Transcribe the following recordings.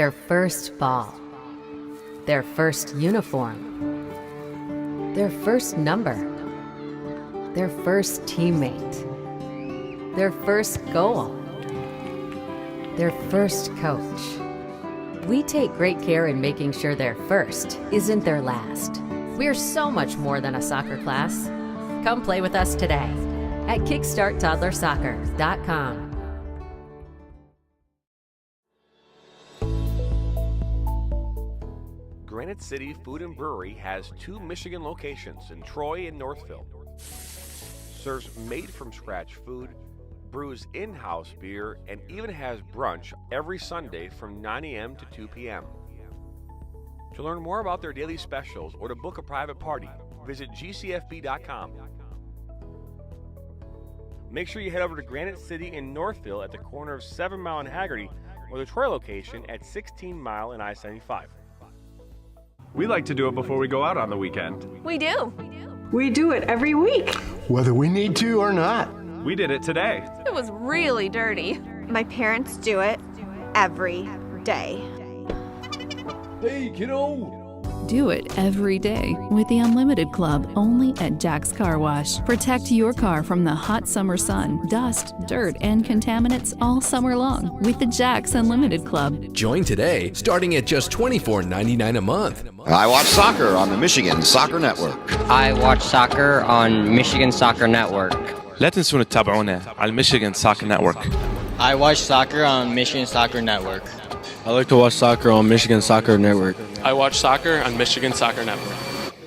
Their first ball. Their first uniform. Their first number. Their first teammate. Their first goal. Their first coach. We take great care in making sure their first isn't their last. We're so much more than a soccer class. Come play with us today at kickstarttoddlersoccer.com. Granite City Food and Brewery has 2 Michigan locations in Troy and Northville. Serves made-from-scratch food, brews in-house beer, and even has brunch every Sunday from 9 a.m. to 2 p.m. To learn more about their daily specials or to book a private party, visit gcfb.com. Make sure you head over to Granite City in Northville at the corner of 7 Mile and Haggerty, or the Troy location at 16 Mile and I-75. We like to do it before we go out on the weekend. We do. We do it every week. Whether we need to or not. We did it today. It was really dirty. My parents do it every day. Hey, kiddo! Do it every day with the Unlimited Club only at Jack's Car Wash. Protect your car from the hot summer sun, dust, dirt, and contaminants all summer long with the Jack's Unlimited Club. Join today, starting at just $24.99 a month. I watch soccer on the Michigan Soccer Network. I watch soccer on Michigan Soccer Network. لا تنسون تتابعونا على Michigan Soccer Network. I watch soccer on Michigan Soccer Network. I like to watch soccer on Michigan Soccer Network. I watch soccer on Michigan Soccer Network.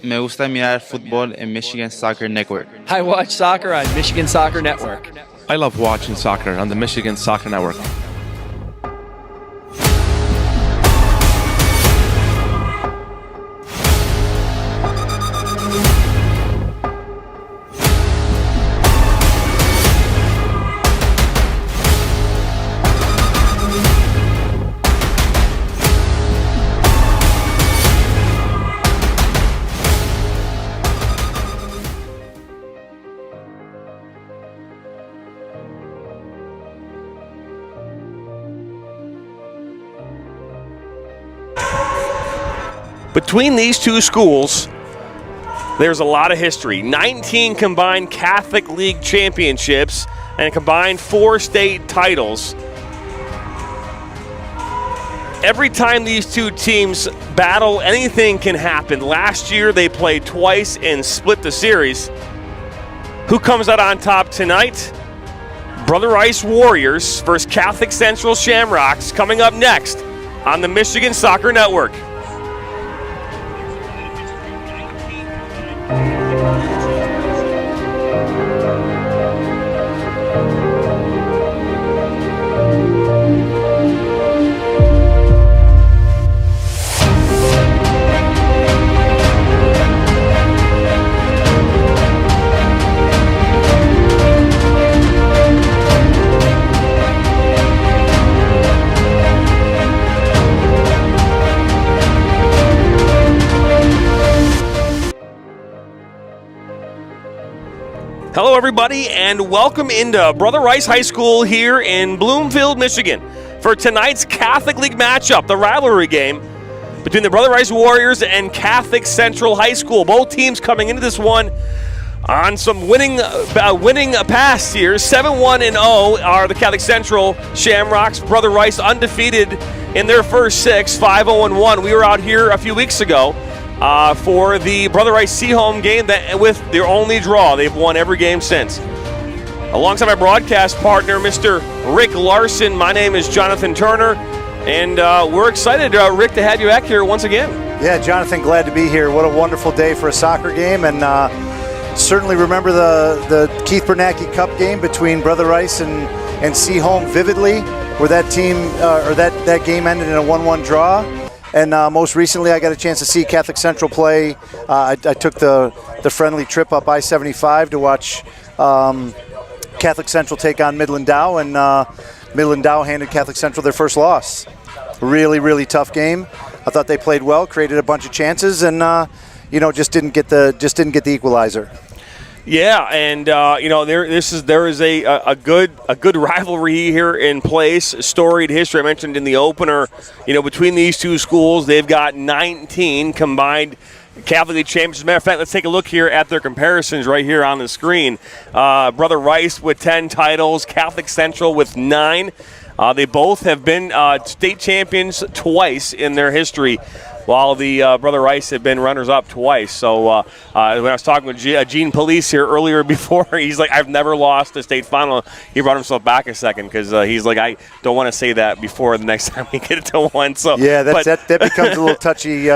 Me gusta mirar fútbol en Michigan Soccer Network. I watch soccer on Michigan Soccer Network. I love watching soccer on the Michigan Soccer Network. Between these two schools, there's a lot of history. 19 combined Catholic League championships and combined 4 state titles. Every time these two teams battle, anything can happen. Last year, they played twice and split the series. Who comes out on top tonight? Brother Rice Warriors versus Catholic Central Shamrocks coming up next on the Michigan Soccer Network. Hello, everybody, and welcome into Brother Rice High School here in Bloomfield, Michigan, for tonight's Catholic League matchup, the rivalry game between the Brother Rice Warriors and Catholic Central High School. Both teams coming into this one on some winning past here. 7-1-0 are the Catholic Central Shamrocks. Brother Rice undefeated in their first 6, 5-0-1. We were out here a few weeks ago for the Brother Rice Seaholm game with their only draw. They've won every game since. Alongside my broadcast partner, Mr. Rick Larson, my name is Jonathan Turner, and we're excited, Rick, to have you back here once again. Yeah, Jonathan, glad to be here. What a wonderful day for a soccer game, and certainly remember the Keith Bernacki Cup game between Brother Rice and Seaholm vividly, where that team or that game ended in a 1-1 draw. And most recently, I got a chance to see Catholic Central play. I took the friendly trip up I-75 to watch Catholic Central take on Midland Dow, and Midland Dow handed Catholic Central their first loss. Really, really tough game. I thought they played well, created a bunch of chances, and just didn't get the equalizer. Yeah, and there is a good rivalry here in place. Storied history I mentioned in the opener. Between these two schools, they've got 19 combined Catholic League champions. As a matter of fact, let's take a look here at their comparisons right here on the screen. Brother Rice with 10 titles, Catholic Central with 9. They both have been state champions twice in their history, while the Brother Rice had been runners-up twice. So when I was talking with Gene Police here earlier before, he's like, I've never lost a state final. He brought himself back a second because he's like, I don't want to say that before the next time we get it to one. So yeah, that becomes a little touchy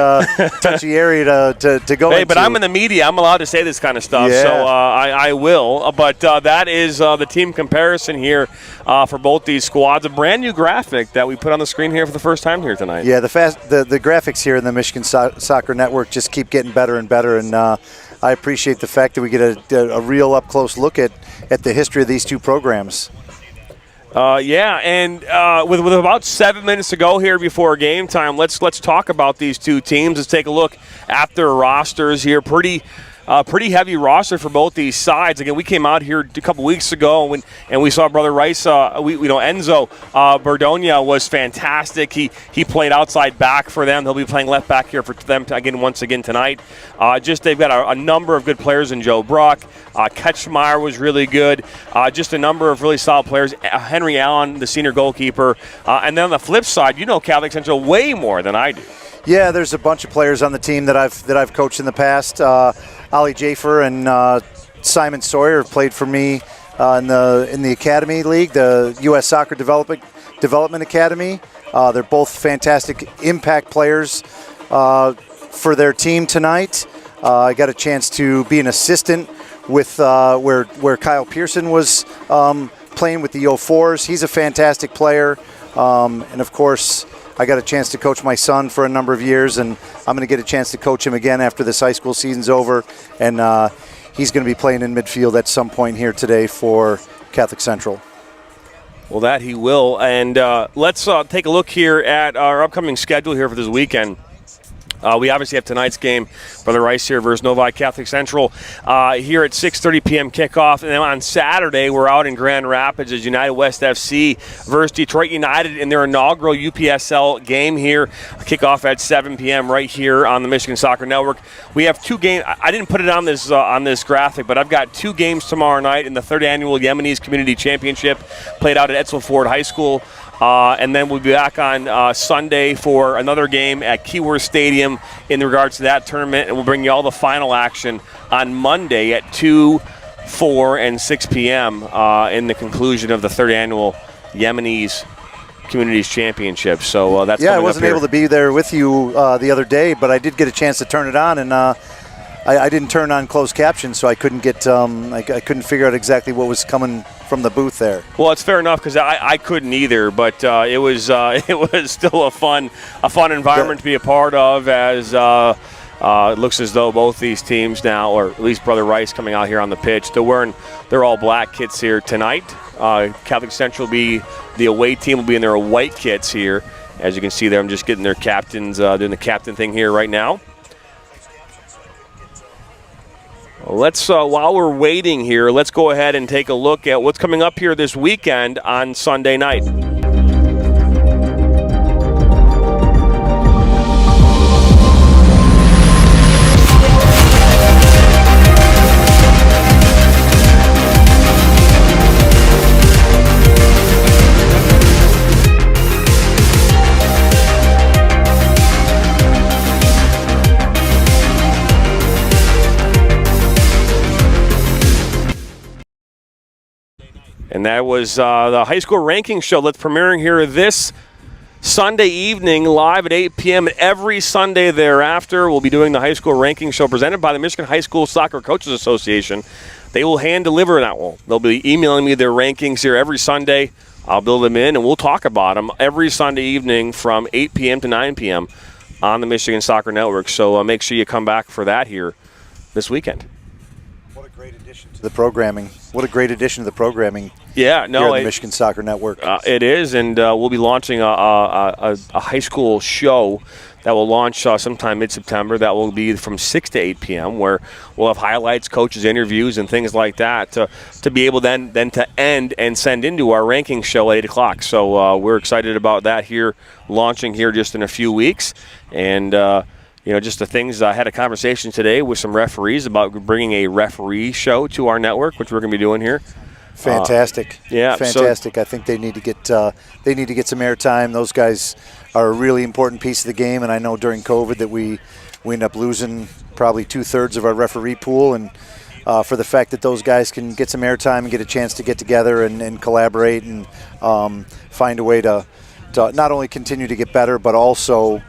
area to go into. But I'm in the media. I'm allowed to say this kind of stuff, so I will. But that is the team comparison here for both these squads. A brand new graphic that we put on the screen here for the first time here tonight. Yeah, the graphics here in the Michigan Soccer Network just keep getting better and better, and I appreciate the fact that we get a real up-close look at the history of these two programs. And with about 7 minutes to go here before game time, let's talk about these two teams. Let's take a look at their rosters here. Pretty heavy roster for both these sides. Again, we came out here a couple weeks ago and we saw Brother Rice. Enzo Berdonia was fantastic. He played outside back for them. He'll be playing left back here for them once again tonight. They've got a number of good players in Joe Bruck. Ketchmeyer was really good. Just a number of really solid players. Henry Allen, the senior goalkeeper. And then on the flip side, Catholic Central way more than I do. Yeah, there's a bunch of players on the team that I've coached in the past. Ollie Jafer and Simon Sawyer have played for me in the Academy League, the U.S. Soccer Development Academy. They're both fantastic impact players for their team tonight. I got a chance to be an assistant with where Kyle Pearson was playing with the O4s. He's a fantastic player, and of course, I got a chance to coach my son for a number of years, and I'm going to get a chance to coach him again after this high school season's over. And he's going to be playing in midfield at some point here today for Catholic Central. Well, that he will. And let's take a look here at our upcoming schedule here for this weekend. We obviously have tonight's game, Brother Rice here versus Novi Catholic Central, here at 6:30 p.m. kickoff. And then on Saturday, we're out in Grand Rapids as United West FC versus Detroit United in their inaugural UPSL game here. Kickoff at 7 p.m. right here on the Michigan Soccer Network. We have two games. I didn't put it on this graphic, but I've got two games tomorrow night in the third annual Yemenis Community Championship played out at Etzel Ford High School. And then we'll be back on Sunday for another game at Keyworth Stadium in regards to that tournament. And we'll bring you all the final action on Monday at 2, 4, and 6 p.m. In the conclusion of the third annual Yemenis Communities Championship. So that's I wasn't able to be there with you the other day, but I did get a chance to turn it on, and I didn't turn on closed captions, so I couldn't get I couldn't figure out exactly what was coming from the booth there. Well, it's fair enough because I couldn't either, but it was still a fun environment to be a part of. As it looks as though both these teams now, or at least Brother Rice coming out here on the pitch, they're wearing their all black kits here tonight. Catholic Central will be the away team, will be in their white kits here. As you can see there, I'm just getting their captains doing the captain thing here right now. Let's while we're waiting here, let's go ahead and take a look at what's coming up here this weekend on Sunday night. And that was the high school ranking show that's premiering here this Sunday evening, live at 8 p.m. And every Sunday thereafter, we'll be doing the high school ranking show presented by the Michigan High School Soccer Coaches Association. They will hand deliver that one. They'll be emailing me their rankings here every Sunday. I'll build them in, and we'll talk about them every Sunday evening from 8 p.m. to 9 p.m. on the Michigan Soccer Network. So make sure you come back for that here this weekend. great addition to the programming. What a great addition to the programming. Yeah, no, here on the Michigan Soccer Network. It is, and we'll be launching a high school show that will launch sometime mid-September. That will be from 6 to 8 p.m., where we'll have highlights, coaches' interviews, and things like that to be able then to end and send into our ranking show at 8 o'clock. So we're excited about that here, launching here just in a few weeks. And, just the things, I had a conversation today with some referees about bringing a referee show to our network, which we're going to be doing here. Fantastic. Fantastic. I think they need to get some airtime. Those guys are a really important piece of the game, and I know during COVID that we end up losing probably 2/3 of our referee pool, and for the fact that those guys can get some airtime and get a chance to get together and collaborate and find a way to not only continue to get better, but also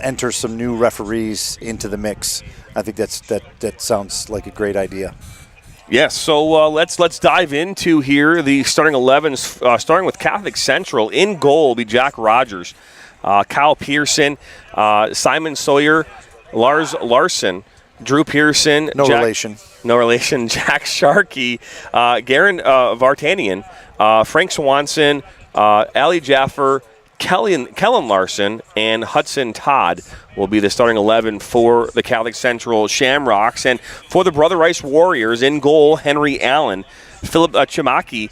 enter some new referees into the mix. I think that sounds like a great idea. Yes, so let's dive into here the starting 11s, starting with Catholic Central. In goal will be Jack Rogers, Kyle Pearson, Simon Sawyer, Lars Larson, Drew Pearson. No relation. Jack Sharkey, Garen Vartanian, Frank Swanson, Ali Jaffer, Kellen Larson, and Hudson Todd will be the starting 11 for the Catholic Central Shamrocks. And for the Brother Rice Warriors, in goal, Henry Allen, Philip Chimaki,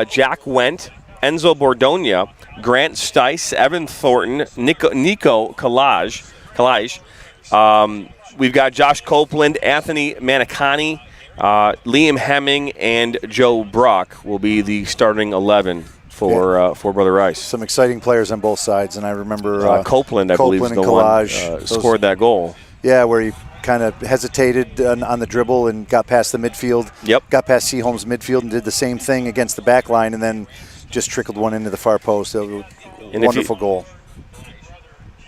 Jack Wendt, Enzo Bordogna, Grant Stice, Evan Thornton, Nico Kalaj. We've got Josh Copeland, Anthony Manicani, Liam Hemming, and Joe Brock will be the starting 11 for Brother Rice. Some exciting players on both sides, and I remember Copeland, I believe, is the one scored that goal. Yeah, where he kind of hesitated on the dribble and got past the midfield. Yep. Got past Seaholm's midfield and did the same thing against the back line, and then just trickled one into the far post. Wonderful goal.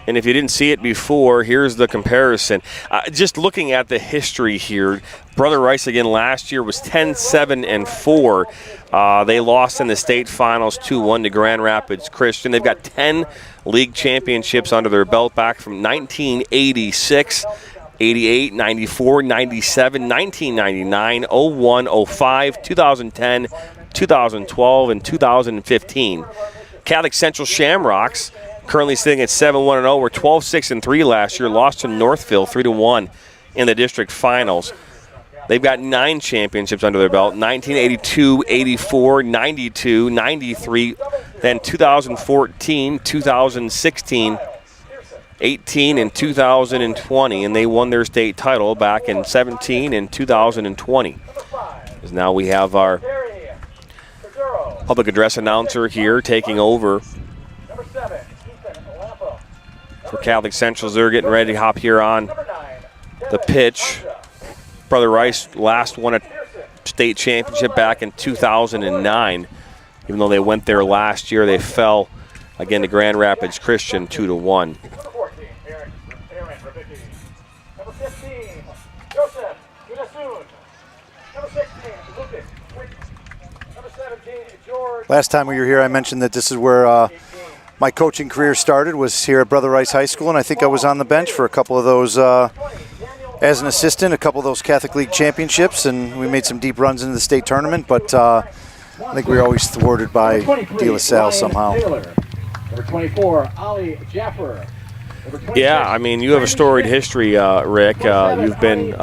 And if you didn't see it before, here's the comparison. Just looking at the history here, Brother Rice again last year was 10-7-4. They lost in the state finals 2-1 to Grand Rapids Christian. They've got 10 league championships under their belt back from 1986, 88, 94, 97, 1999, 01, 05, 2010, 2012, and 2015. Catholic Central Shamrocks currently sitting at 7-1-0. We're 12-6-3 last year. Lost to Northville 3-1 in the district finals. They've got 9 championships under their belt: 1982, 84, 92, 93, then 2014, 2016, 18, and 2020. And they won their state title back in 17 and 2020. As now we have our public address announcer here taking over for Catholic Central. They're getting ready to hop here on the pitch. Brother Rice last won a state championship back in 2009. Even though they went there last year, they fell again to Grand Rapids Christian 2-1. Last time we were here, I mentioned that this is where my coaching career started, was here at Brother Rice High School, and I think I was on the bench for a couple of those as an assistant, a couple of those Catholic League championships, and we made some deep runs into the state tournament, but I think we were always thwarted by De La Salle somehow. Number 24, Ali Jaffer. Yeah, I mean, you have a storied history, Rick. You've been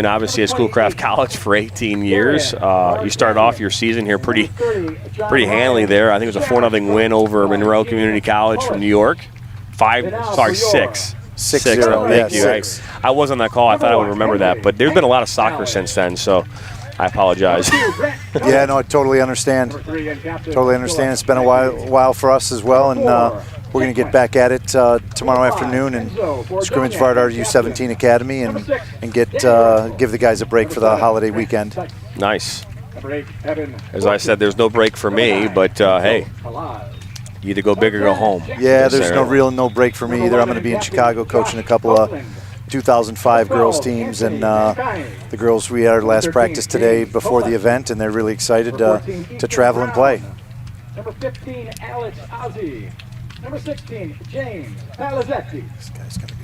obviously at Schoolcraft College for 18 years. You started off your season here pretty handily there. I think it was a 4-0 win over Monroe Community College from New York. 6. 6-0. Thank you. I was on that call. I thought I would remember that, but there's been a lot of soccer since then, so I apologize. Yeah, no, I totally understand. Totally understand. It's been a while for us as well, and we're going to get back at it tomorrow afternoon and scrimmage for our U17 Academy and give the guys a break for the holiday weekend. Nice. As I said, there's no break for me, but hey, you either go big or go home. Yeah, there's no break for me either. I'm going to be in Chicago coaching a couple of 2005 girls teams, and the girls, we had our last practice today before the event, and they're really excited to travel and play. Number 15, Alex Ozzie. Number 16, James Palazetti.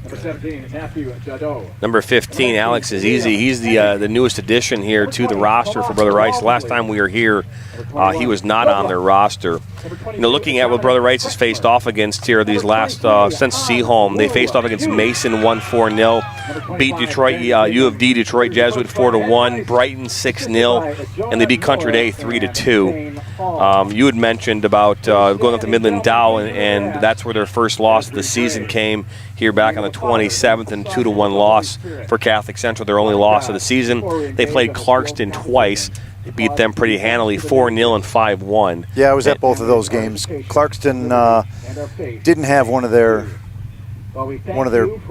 Number 17, Matthew Jadot. Number 15, Alex is easy. He's the newest addition here to the roster for Brother Rice. Last time we were here, he was not on their roster. Looking at what Brother Rice has faced off against here these last, since Seaholm, they faced off against Mason 1-4-0, beat Detroit, U of D Detroit Jesuit 4-1, Brighton 6-0, and they beat Country Day 3-2. You had mentioned about going up to Midland Dow, and that's where their first loss of the season came here back on the 27th, and 2-1 loss for Catholic Central, their only loss of the season. They played Clarkston twice. They beat them pretty handily, 4-0 and 5-1. Yeah, I was at both of those games. Clarkston didn't have one of their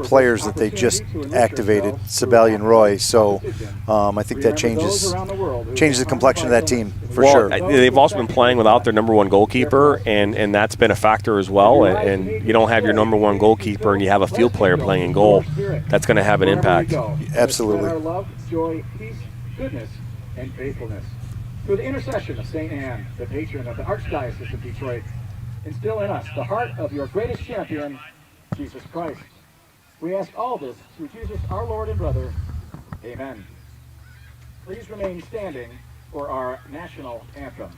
players that they just activated, Sabellian Roy. So I think that changes the complexion of that team for sure. They've also been playing without their number one goalkeeper, and that's been a factor as well. And you don't have your number one goalkeeper, and you have a field player playing in goal. That's going to have an impact. Absolutely. Our love, joy, peace, goodness, and faithfulness. Through the intercession of St. Anne, the patron of the Archdiocese of Detroit, instill in us the heart of your greatest champion, Jesus Christ. We ask all this through Jesus our Lord and brother. Amen. Please remain standing for our national anthem.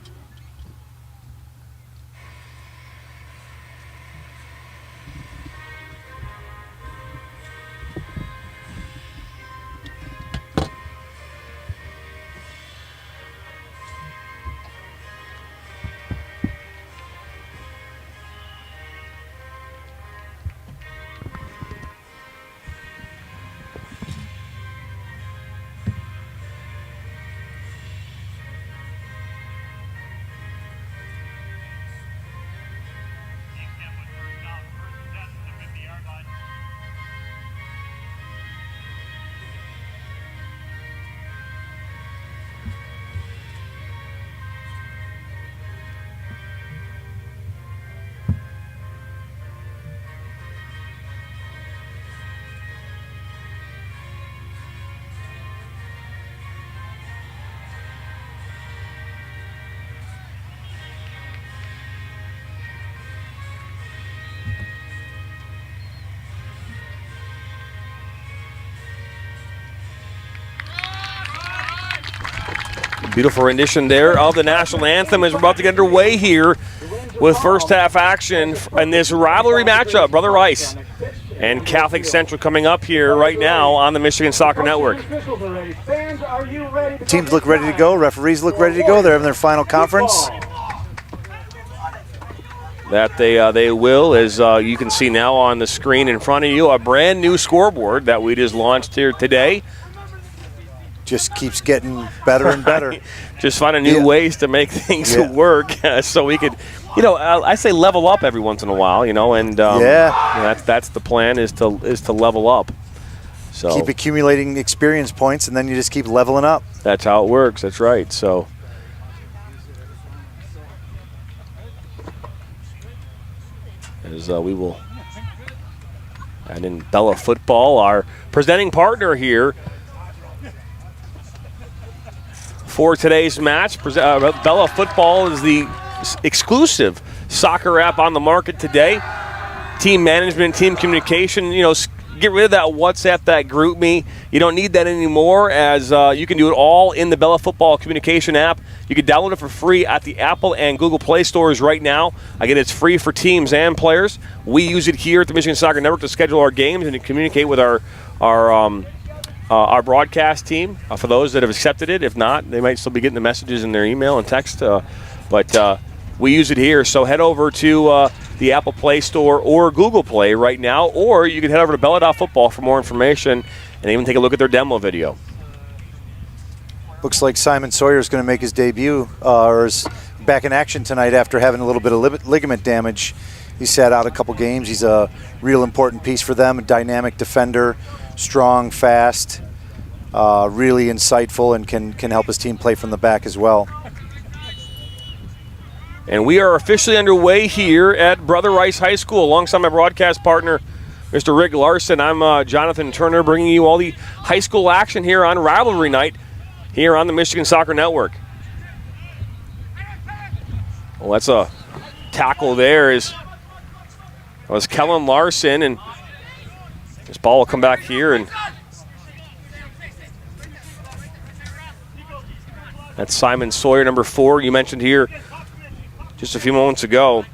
Beautiful rendition there of the national anthem as we're about to get underway here with first half action in this rivalry matchup. Brother Rice and Catholic Central coming up here right now on the Michigan Soccer Network. Teams look ready to go. Referees look ready to go. They're having their final conference. That they will, as you can see now on the screen in front of you, a brand new scoreboard that we just launched here today. Just keeps getting better and better. Just finding new ways to make things work, so we could, I say level up every once in a while, and that's the plan is to level up. So keep accumulating experience points, and then you just keep leveling up. That's how it works. That's right. So. As we will add in Bella Football, our presenting partner here for today's match. Bella Football is the exclusive soccer app on the market today. Team management, team communication, get rid of that WhatsApp, that GroupMe. You don't need that anymore, as you can do it all in the Bella Football communication app. You can download it for free at the Apple and Google Play stores right now. Again, it's free for teams and players. We use it here at the Michigan Soccer Network to schedule our games and to communicate with our broadcast team. For those that have accepted it, if not, they might still be getting the messages in their email and text. But we use it here. So head over to the Apple Play Store or Google Play right now, or you can head over to Bella.Football for more information and even take a look at their demo video. Looks like Simon Sawyer is going to make his debut, or is back in action tonight after having a little bit of ligament damage. He sat out a couple games. He's a real important piece for them, a dynamic defender, strong, fast, really insightful, and can help his team play from the back as well. And we are officially underway here at Brother Rice High School alongside my broadcast partner, Mr. Rick Larson. I'm Jonathan Turner, bringing you all the high school action here on Rivalry Night here on the Michigan Soccer Network. Well, that's a tackle there as That was Kellen Larson, and this ball will come back here, and that's Simon Sawyer, number 4, you mentioned here just a few moments ago.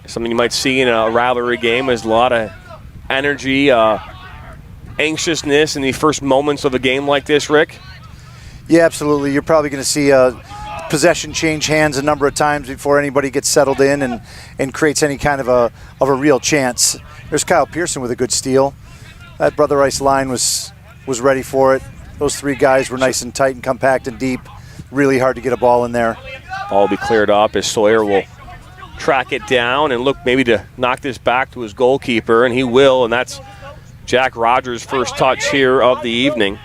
Something you might see in a rivalry game is a lot of energy, anxiousness in the first moments of a game like this, Rick. Yeah, absolutely. You're probably going to see possession change hands a number of times before anybody gets settled in and creates any kind of a real chance. There's Kyle Pearson with a good steal. That Brother Rice line was ready for it. Those 3 guys were nice and tight and compact and deep. Really hard to get a ball in there. Ball will be cleared up as Sawyer will track it down and look maybe to knock this back to his goalkeeper, and he will, and that's Jack Rogers' first touch here of the evening.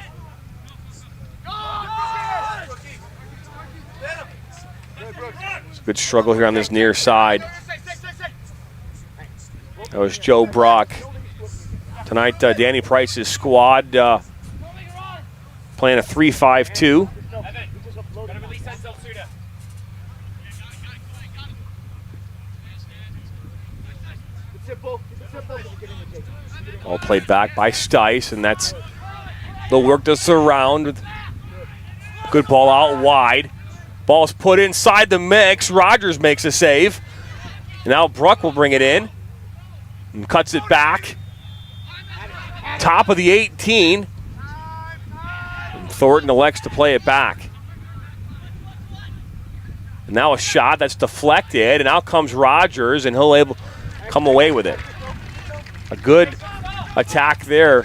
It's a good struggle here on this near side. That was Joe Brock. Tonight, Danny Price's squad playing a 3-5-2. All played back by Stice, and that's the work to surround. Good ball out wide. Ball's put inside the mix. Rogers makes a save. And now Bruck will bring it in and cuts it back. Top of the 18. And Thornton elects to play it back. And now a shot that's deflected, and out comes Rogers, and he'll able come away with it. A good attack there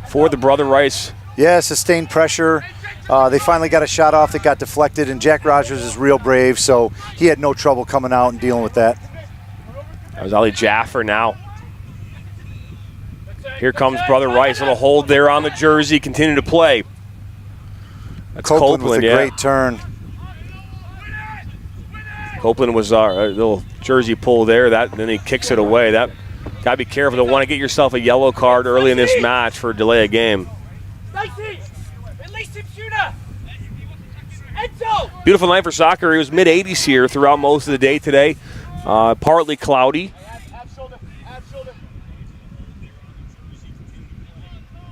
for the Brother Rice. Yeah, sustained pressure. They finally got a shot off that got deflected, and Jack Rogers is real brave, so he had no trouble coming out and dealing with that. That was Ali Jaffer now. Here comes Brother Rice. Little hold there on the jersey. Continue to play. That's Copeland with a great turn. Copeland was a little jersey pull there. Then he kicks it away. That got to be careful. Don't want to get yourself a yellow card early in this match for delay a game. Beautiful night for soccer. It was mid-80s here throughout most of the day today. Partly cloudy.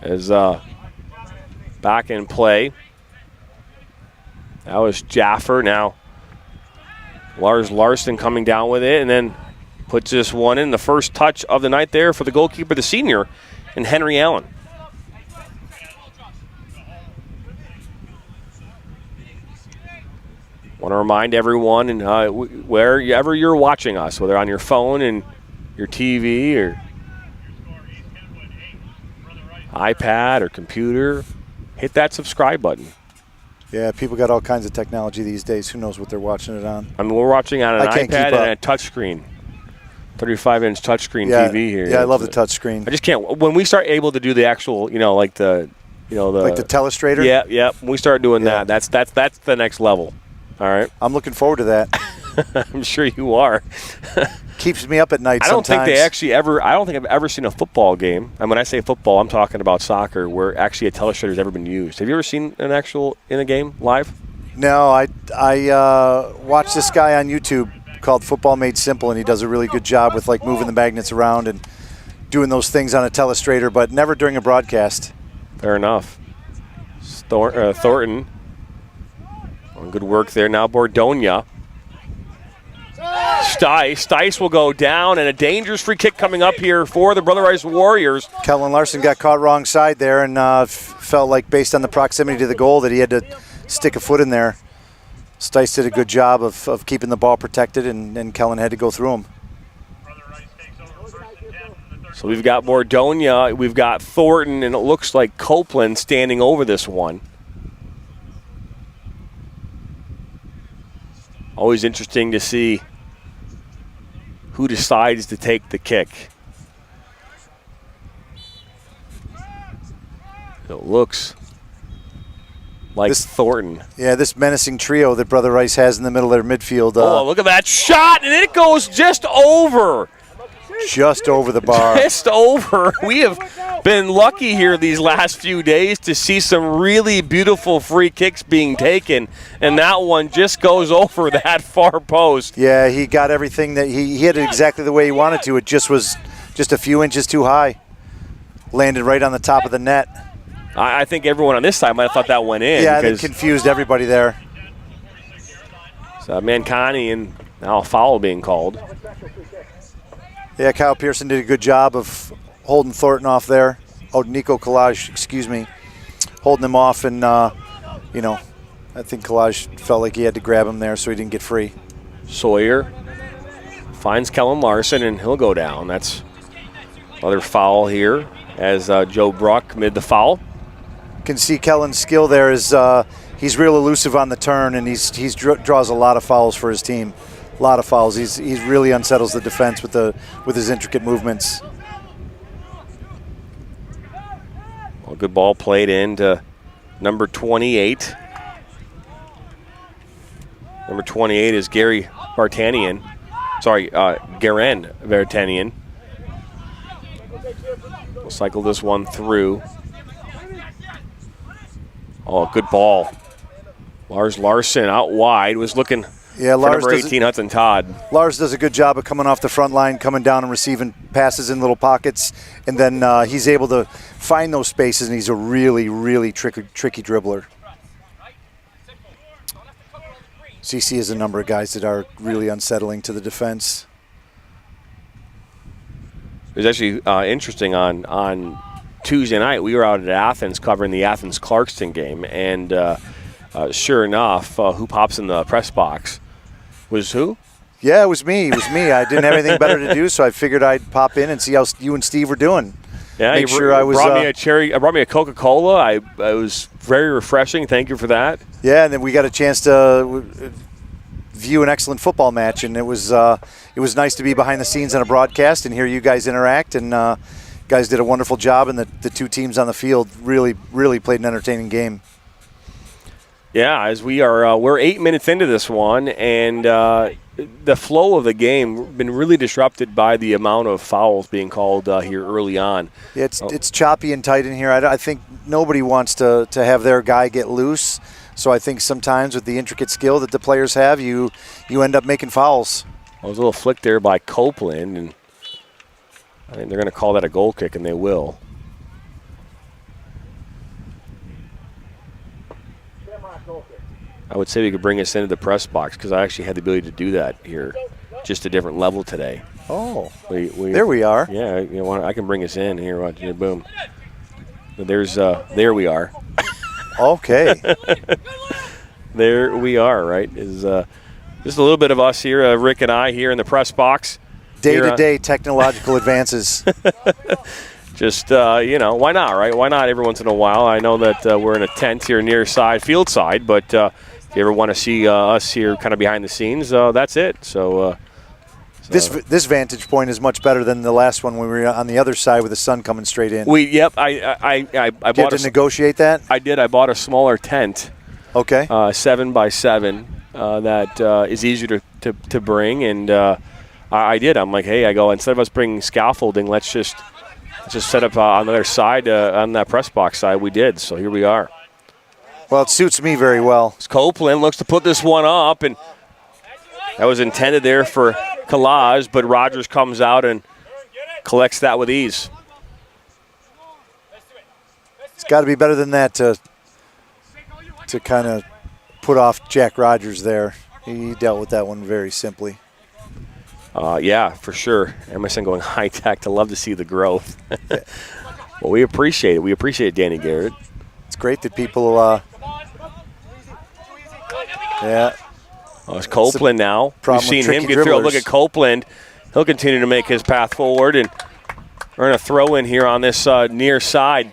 As back in play. That was Jaffer. Now Lars Larson coming down with it, and then puts this one in. The first touch of the night there for the goalkeeper, the senior, and Henry Allen. Want to remind everyone, and wherever you're watching us, whether on your phone and your TV or iPad or computer, hit that subscribe button. Yeah, people got all kinds of technology these days. Who knows what they're watching it on? I mean, we're watching on an iPad and a touchscreen. 35-inch touchscr's TV here. Yeah, I love the touchscreen. I just can't. When we start able to do the actual, like the telestrator. Yeah. When we start doing that, that's the next level. All right. I'm looking forward to that. I'm sure you are. Keeps me up at night. I don't think I've ever seen a football game. And when I say football, I'm talking about soccer, where actually a telestrator's ever been used. Have you ever seen an actual in a game live? No, I watched this guy on YouTube called Football Made Simple, and he does a really good job with moving the magnets around and doing those things on a telestrator, but never during a broadcast. Fair enough. Thornton. Good work there. Now Bordonia. Stice will go down, and a dangerous free kick coming up here for the Brother Rice Warriors. Kellen Larson got caught wrong side there, and felt like based on the proximity to the goal that he had to stick a foot in there. Stice did a good job of keeping the ball protected, and Kellen had to go through him. So we've got Bordonia, we've got Thornton, and it looks like Copeland standing over this one. Always interesting to see who decides to take the kick. It looks like Thornton. Yeah, this menacing trio that Brother Rice has in the middle of their midfield. Look at that shot, and it goes just over. Just over the bar. Just over. We have been lucky here these last few days to see some really beautiful free kicks being taken, and that one just goes over that far post. Yeah, he got everything that he hit it exactly the way he wanted to. It just was just a few inches too high. Landed right on the top of the net. I think everyone on this side might have thought that went in. Yeah, it confused everybody there. So Mancani, and now a foul being called. Yeah, Kyle Pearson did a good job of holding Thornton off there. Oh, Nico Collage, excuse me, holding him off, and you know, I think Collage felt like he had to grab him there so he didn't get free. Sawyer finds Kellen Larson, and he'll go down. That's another foul here as Joe Bruck committed the foul. Can see Kellen's skill there is he's real elusive on the turn, and he draws a lot of fouls for his team. A lot of fouls. He really unsettles the defense with his intricate movements. Well, good ball played into number 28. Number 28 is Gary Vartanian. Sorry, Garen Vartanian. We'll cycle this one through. Oh, good ball. Lars Larson out wide was looking for number 18, Hudson Todd. Lars does a good job of coming off the front line, coming down and receiving passes in little pockets, and then he's able to find those spaces, and he's a really, really tricky dribbler. CC has a number of guys that are really unsettling to the defense. It was actually interesting on Tuesday night. We were out at Athens covering the Athens-Clarkston game, and sure enough, who pops in the press box was who? Yeah, it was me. It was me. I didn't have anything better to do, so I figured I'd pop in and see how you and Steve were doing. Yeah, make sure I was. Brought me a Coca-Cola. It was very refreshing. Thank you for that. Yeah, and then we got a chance to view an excellent football match, and it was nice to be behind the scenes on a broadcast and hear you guys interact. And guys did a wonderful job, and the two teams on the field really played an entertaining game. Yeah, as we're 8 minutes into this one, and the flow of the game been really disrupted by the amount of fouls being called here early on. Yeah, it's choppy and tight in here. I think nobody wants to have their guy get loose. So I think sometimes with the intricate skill that the players have, you end up making fouls. Well, there's a little flick there by Copeland, and I think they're going to call that a goal kick, and they will. I would say we could bring us into the press box because I actually had the ability to do that here, just a different level today. Oh, there we are. Yeah, you know, I can bring us in here. Watch it, boom. There we are. Okay. There we are. Right, is just a little bit of us here, Rick and I here in the press box. Day-to-day technological advances. Just, why not, right? Why not every once in a while? I know that we're in a tent here near field side, but if you ever want to see us here kind of behind the scenes, that's it. So this vantage point is much better than the last one when we were on the other side with the sun coming straight in. I bought you had to negotiate that? I did. I bought a smaller tent. Okay. 7x7 that is easier to bring, and I did. I'm like, hey, instead of us bringing scaffolding, let's just set up on the other side, on that press box side. We did, so here we are. Well, it suits me very well. Copeland looks to put this one up, and that was intended there for Collage, but Rogers comes out and collects that with ease. It's got to be better than that to kind of put off Jack Rogers there. He dealt with that one very simply. Yeah, for sure. Emerson going high tech. To love to see the growth. Well, we appreciate it. We appreciate Danny Garrett. It's great that people. Yeah. Oh, it's Copeland now. We've seen him get through. Look at Copeland. He'll continue to make his path forward, and we're going to throw in here on this near side.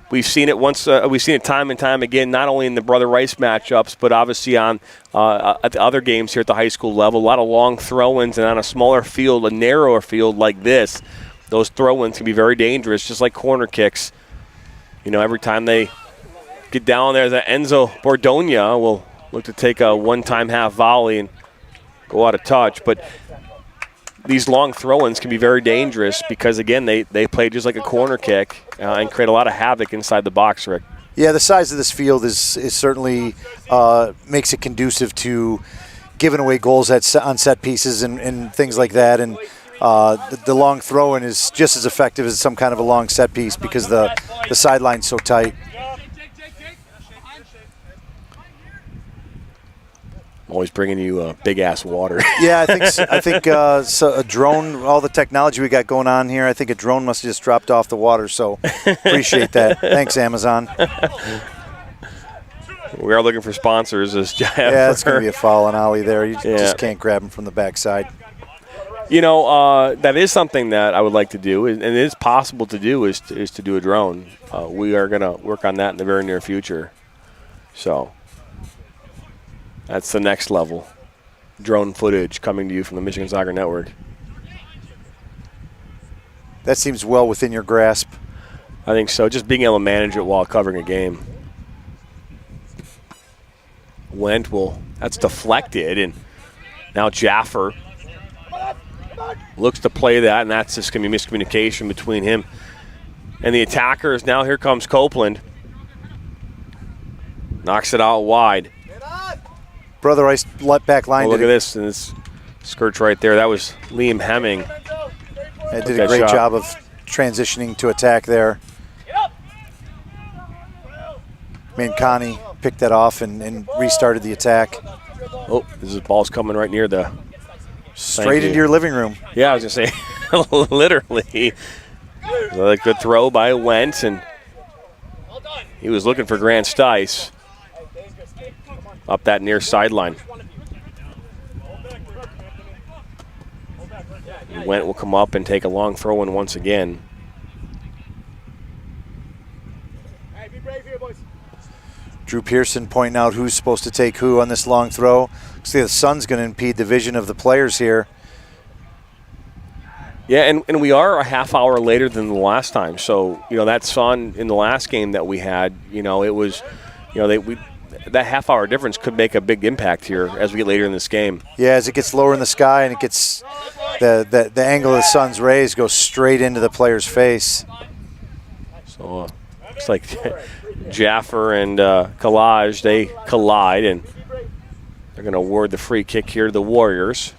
We've seen it once. We've seen it time and time again, not only in the Brother Rice matchups, but obviously on at the other games here at the high school level. A lot of long throw-ins, and on a smaller field, a narrower field like this, those throw-ins can be very dangerous, just like corner kicks. You know, every time they get down there, that Enzo Bordogna will look to take a one-time half volley and go out of touch. But these long throw-ins can be very dangerous because, again, they play just like a corner kick and create a lot of havoc inside the box, Rick. Yeah, the size of this field is certainly makes it conducive to giving away goals on set pieces and things like that. And the long throw-in is just as effective as some kind of a long set piece because the sideline's so tight. I'm always bringing you big-ass water. Yeah, I think so a drone, all the technology we got going on here, I think a drone must have just dropped off the water, so appreciate that. Thanks, Amazon. We are looking for sponsors. Yeah, it's going to be a foul on Ollie there. You just can't grab him from the backside. You know, that is something that I would like to do, and it is possible to do, is to do a drone. We are going to work on that in the very near future. So that's the next level. Drone footage coming to you from the Michigan Soccer Network. That seems well within your grasp. I think so. Just being able to manage it while covering a game. That's deflected, and now Jaffer looks to play that, and that's just going to be miscommunication between him and the attackers. Now here comes Copeland. Knocks it out wide. Brother Rice back line. Oh, look at this, and this skirts right there. That was Liam Hemming. They did a great job of transitioning to attack there. Mancani picked that off and restarted the attack. Oh, this ball's coming right near the... Straight into your living room. Yeah, I was going to say, literally. A good throw by Wentz, and he was looking for Grant Stice up that near sideline. Went will come up and take a long throw in once again. Drew Pearson pointing out who's supposed to take who on this long throw. See, the sun's going to impede the vision of the players here. Yeah, and we are a half hour later than the last time. So, you know, that sun in the last game that we had, you know, it was, you know, that half hour difference could make a big impact here as we get later in this game. Yeah, as it gets lower in the sky and it gets the angle of the sun's rays goes straight into the player's face. So looks like Jaffer and Collage, they collide, and they're going to award the free kick here to the Warriors.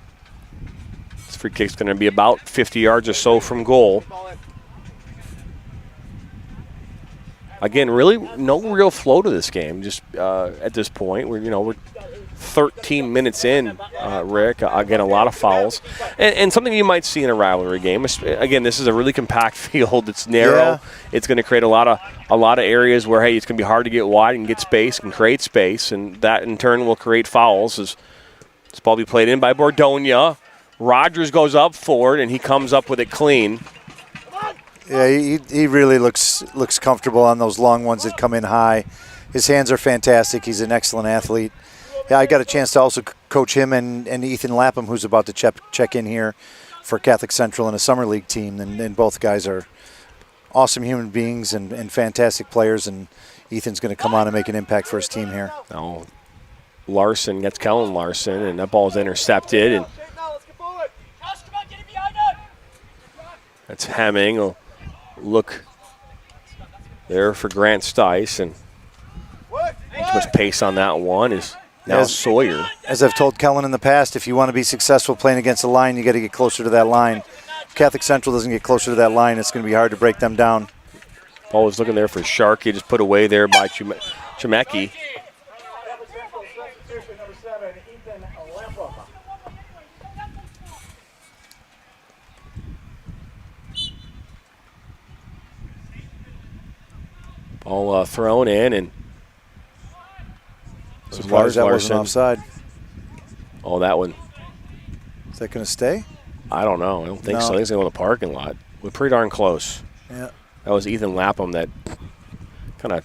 This free kick's going to be about 50 yards or so from goal. Again, really no real flow to this game. Just at this point, we're 13 minutes in, Rick. Again, a lot of fouls, and something you might see in a rivalry game. Again, this is a really compact field. It's narrow. Yeah. It's going to create a lot of areas where it's going to be hard to get wide and get space and create space, and that in turn will create fouls. As this ball be played in by Bordonia. Rogers goes up forward, and he comes up with it clean. Yeah, he really looks comfortable on those long ones that come in high. His hands are fantastic. He's an excellent athlete. Yeah, I got a chance to also coach him and Ethan Lapham, who's about to check in here for Catholic Central in a summer league team. And both guys are awesome human beings and fantastic players. And Ethan's going to come on and make an impact for his team here. Oh, Larson gets Kellen Larson, and that ball is intercepted. And that's Hemming. Oh, look there for Grant Stice, and too much pace on that one is now Sawyer. As I've told Kellen in the past, if you want to be successful playing against a line, you got to get closer to that line. If Catholic Central doesn't get closer to that line, it's going to be hard to break them down. Paul was looking there for Sharkey, just put away there by Chemecki. All thrown in, and surprised that wasn't offside. Oh, that one. Is that going to stay? I don't know. I don't think so. I think it's going to go in the parking lot. We're pretty darn close. Yeah. That was Ethan Lapham that kind of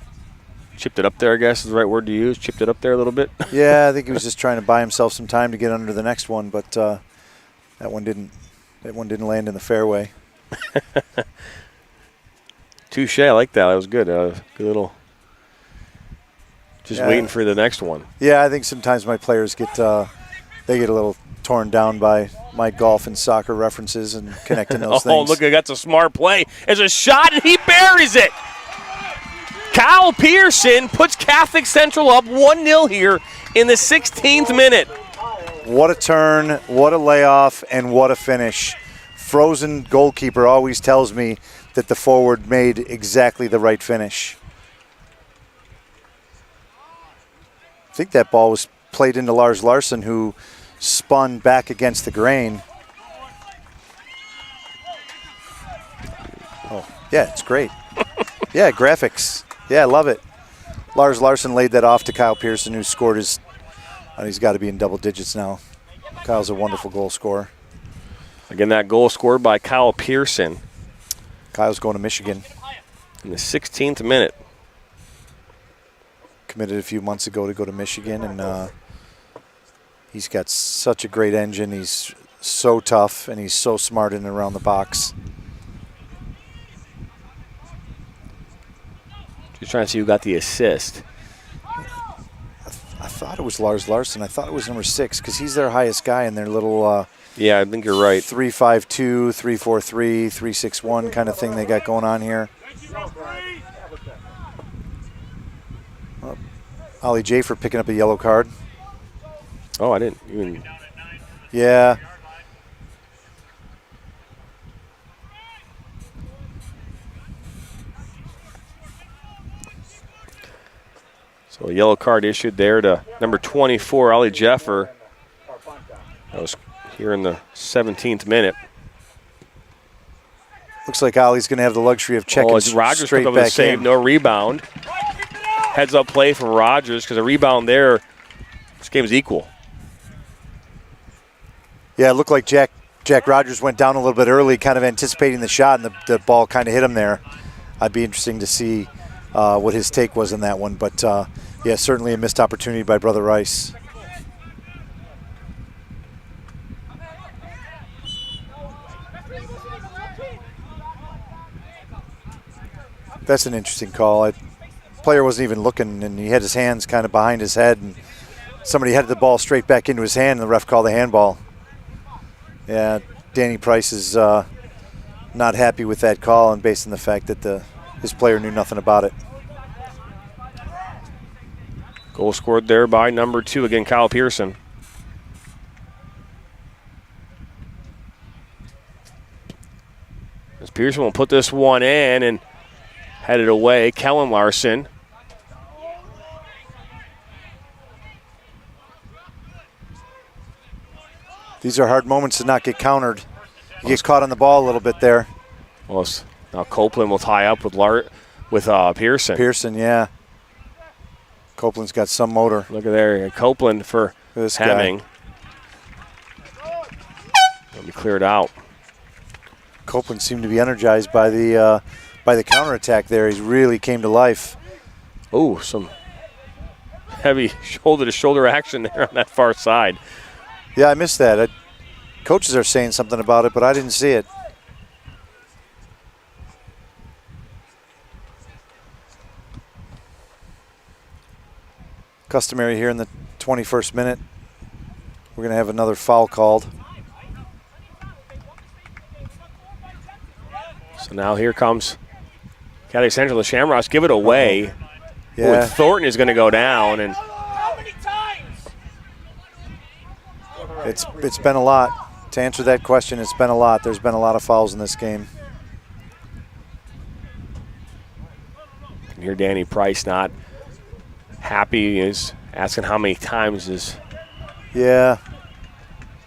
chipped it up there, I guess is the right word to use. Chipped it up there a little bit. Yeah, I think he was just trying to buy himself some time to get under the next one, but that one didn't land in the fairway. Touche, I like that. That was good. Good little. Just waiting for the next one. Yeah, I think sometimes my players get a little torn down by my golf and soccer references and connecting those things. Oh, look, that's a smart play. There's a shot, and he buries it. Kyle Pearson puts Catholic Central up 1-0 here in the 16th minute. What a turn, what a layoff, and what a finish. Frozen goalkeeper always tells me that the forward made exactly the right finish. I think that ball was played into Lars Larson, who spun back against the grain. Oh, yeah, it's great. Yeah, graphics. Yeah, I love it. Lars Larson laid that off to Kyle Pearson, who scored his, he's got to be in double digits now. Kyle's a wonderful goal scorer. Again, that goal scored by Kyle Pearson. Kyle's going to Michigan. In the 16th minute. Committed a few months ago to go to Michigan, and he's got such a great engine. He's so tough, and he's so smart in and around the box. Just trying to see who got the assist. I thought it was Lars Larson. I thought it was number 6 because he's their highest guy in their little yeah, I think you're right. 3-5-2, 3-4-3, 3-6-1 kind of thing they got going on here. Ollie Jafer picking up a yellow card. Oh, I didn't even. Yeah. So a yellow card issued there to number 24, Ollie Jeffer. That was here in the 17th minute. Looks like Ollie's going to have the luxury of checking Rogers straight took up back the save, in. no rebound. Heads up play from Rogers because a rebound there. This game's equal. Yeah, it looked like Jack Rogers went down a little bit early, kind of anticipating the shot, and the ball kind of hit him there. I'd be interesting to see what his take was in that one. But, yeah, certainly a missed opportunity by Brother Rice. That's an interesting call. Player wasn't even looking, and he had his hands kind of behind his head, and somebody headed the ball straight back into his hand, and the ref called a handball. Yeah, Danny Price is not happy with that call, and based on the fact that his player knew nothing about it. Goal scored there by number 2, again, Kyle Pearson. As Pearson will put this one in and head it away. Kellen Larson. These are hard moments to not get countered. You get caught on the ball a little bit there. Well, now Copeland will tie up with Pearson. Pearson, yeah. Copeland's got some motor. Look at there, Copeland for this Hemming. It'll be cleared out. Copeland seemed to be energized by the counterattack there. He really came to life. Oh, some heavy shoulder-to-shoulder action there on that far side. Yeah, I missed that. Coaches are saying something about it, but I didn't see it. Customary here in the 21st minute. We're going to have another foul called. So now here comes Catholic Central. The Shamrocks give it away. Yeah. Ooh, Thornton is going to go down, and it's been a lot. To answer that question, it's been a lot. There's been a lot of fouls in this game. You can hear Danny Price not happy. He's asking how many times is. Yeah.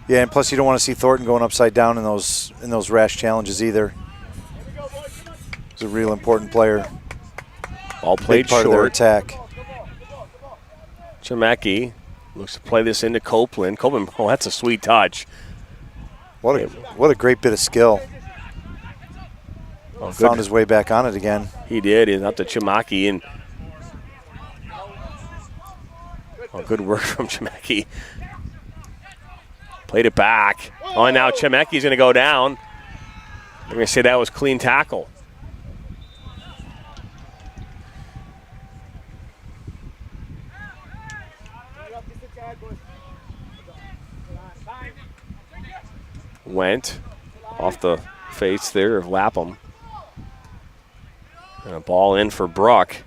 Yeah, and plus you don't want to see Thornton going upside down in those rash challenges either. He's a real important player. All played big part short. Of their attack. Chemecki looks to play this into Copeland. Copeland, oh, that's a sweet touch. What a great bit of skill. Oh, found his way back on it again. He did. He's out to Chemecki, and good work from Chemecki. Played it back. Oh, and now Chemecki's going to go down. They're going to say that was clean tackle. went off the face there of Lapham. And a ball in for Bruck.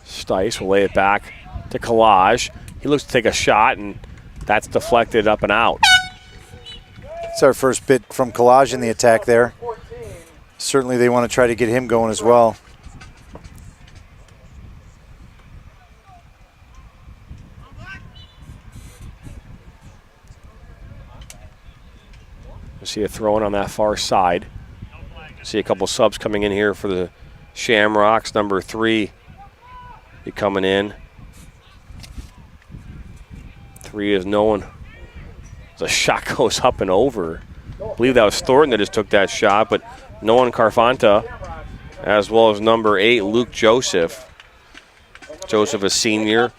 Stice will lay it back to Collage. He looks to take a shot, and that's deflected up and out. It's our first bit from Collage in the attack there. Certainly they want to try to get him going as well. You see a throw in on that far side. See a couple subs coming in here for the Shamrocks. Number 3 be coming in. 3 is known. The shot goes up and over. I believe that was Thornton that just took that shot, but Nolan Carfanta, as well as number 8, Luke Joseph. Joseph, a senior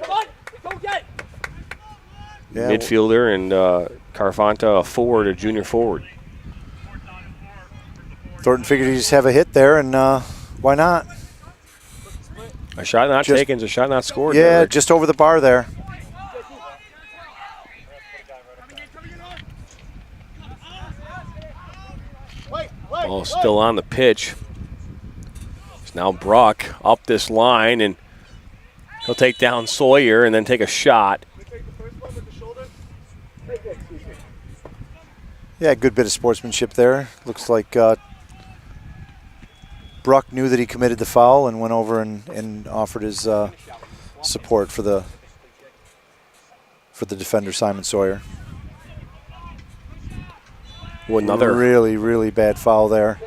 midfielder, and Carfanta, a forward, a junior forward. Thornton figured he'd just have a hit there, and why not? A shot not taken is a shot not scored. Yeah, there, just over the bar there. Ball still on the pitch. It's now Bruck up this line, and he'll take down Sawyer and then take a shot. Yeah, good bit of sportsmanship there. Looks like Bruck knew that he committed the foul and went over and offered his support for the defender, Simon Sawyer. Well, another really, really bad foul there.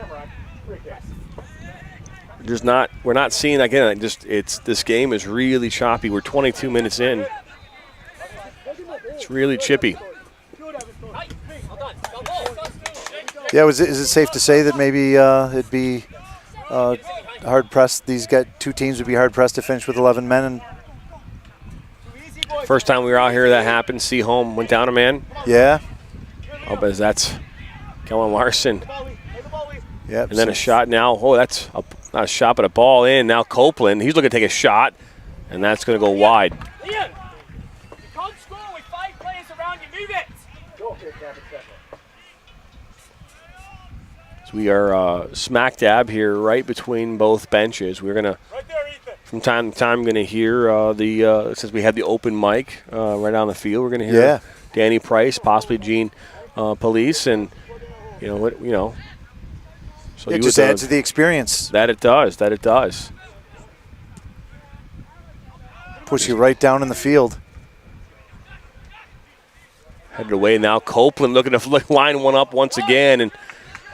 We're not seeing again. This game is really choppy. We're 22 minutes in. It's really chippy. Yeah, is it safe to say that maybe it'd be hard pressed? These two teams would be hard pressed to finish with 11 men. And first time we were out here, that happened. Seaholm went down a man. Yeah. Oh, but that's Kellen Larson. Yep. And then a shot now. Oh, that's not a shot, but a ball in. Now Copeland, he's looking to take a shot, and that's going to go wide. Ian, you can't score with 5 players around you. Move it. So we are smack dab here, right between both benches. We're going to, from time to time, going to hear since we had the open mic right on the field, we're going to hear Danny Price, possibly Gene Police, and So it just adds to the experience. That it does. Push you right down in the field. Headed away now. Copeland looking to line one up once again, and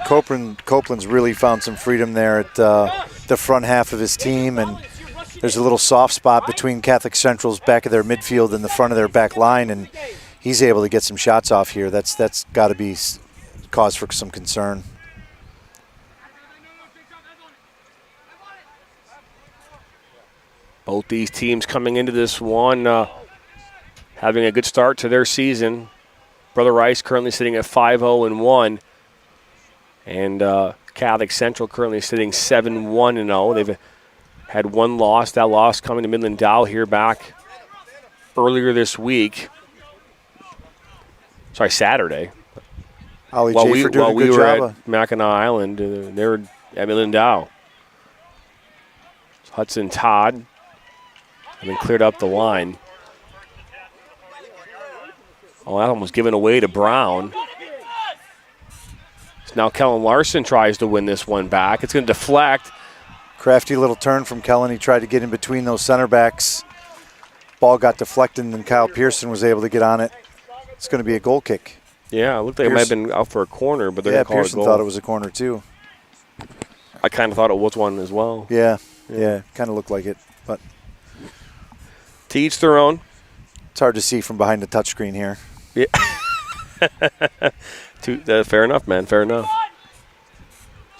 Copeland's really found some freedom there at the front half of his team, and there's a little soft spot between Catholic Central's back of their midfield and the front of their back line, and he's able to get some shots off here. That's got to be cause for some concern. Both these teams coming into this one having a good start to their season. Brother Rice currently sitting at 5-0-1, and Catholic Central currently sitting 7-1-0. They've had one loss. That loss coming to Midland Dow here back earlier this week. Sorry, Saturday. Ollie while Jafer doing a good we were job at Mackinac Island, they were at Midland Dow. Hudson Todd and then cleared up the line. Oh, that one was given away to Brown. So now Kellen Larson tries to win this one back. It's going to deflect. Crafty little turn from Kellen. He tried to get in between those center backs. Ball got deflected, and Kyle Pearson was able to get on it. It's going to be a goal kick. Yeah, it looked like it might have been out for a corner, but they're going to call it a Pearson goal. thought it was a corner too. I kind of thought it was one as well. Yeah, kind of looked like it. But to each their own. It's hard to see from behind the touchscreen here. Yeah. Fair enough, man. Fair enough.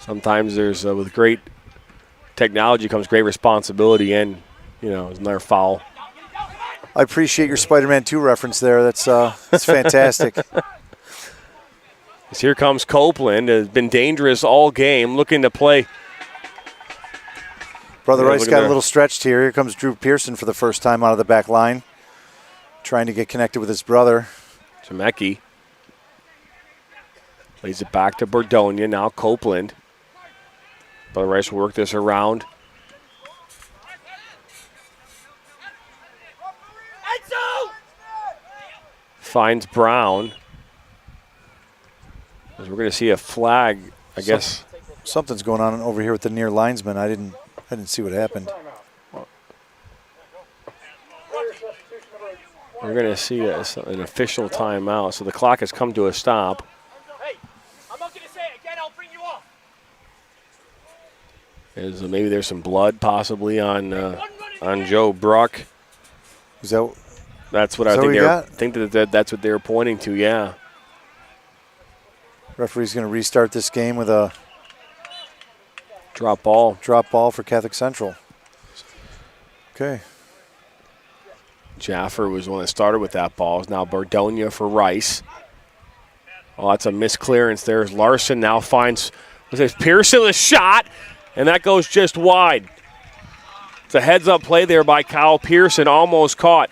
Sometimes there's, with great technology comes great responsibility, and, it's another foul. I appreciate your Spider-Man 2 reference there. That's fantastic. As here comes Copeland. Has been dangerous all game, looking to play. Brother Rice got a little stretched here. Here comes Drew Pearson for the first time out of the back line. trying to get connected with his brother. Chemecki lays it back to Bordonia. Now Copeland. Brother Rice will work this around. Finds Brown. As we're going to see a flag, I guess. Something's going on over here with the near linesman. I didn't see what happened. We're going to see an official timeout. So the clock has come to a stop. Hey, I'm not going to say it again. I'll bring you off. As maybe there's some blood possibly on Joe Bruck. Is that? That's what I think. That's what they're pointing to. Yeah. Referee's going to restart this game with a drop ball. Drop ball for Catholic Central. Okay. Jaffer was the one that started with that ball. It's now Bordonia for Rice. Oh, that's a misclearance. There's Larson now finds Pearson with a shot, and that goes just wide. It's a heads-up play there by Kyle Pearson, almost caught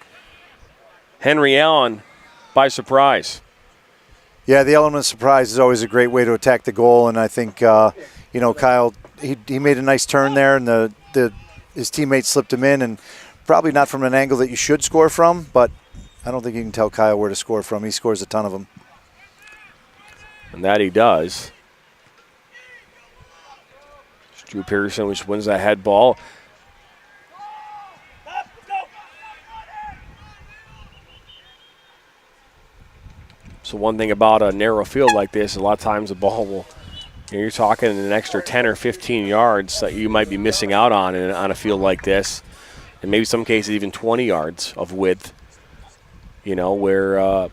Henry Allen by surprise. Yeah, the element of surprise is always a great way to attack the goal, and I think Kyle he made a nice turn there, and his teammates slipped him in, and probably not from an angle that you should score from, but I don't think you can tell Kyle where to score from. He scores a ton of them. And that he does. It's Drew Pearson, which wins that head ball. So one thing about a narrow field like this, a lot of times the ball will, you're talking an extra 10 or 15 yards that you might be missing out on on a field like this. And maybe some cases even 20 yards of width, where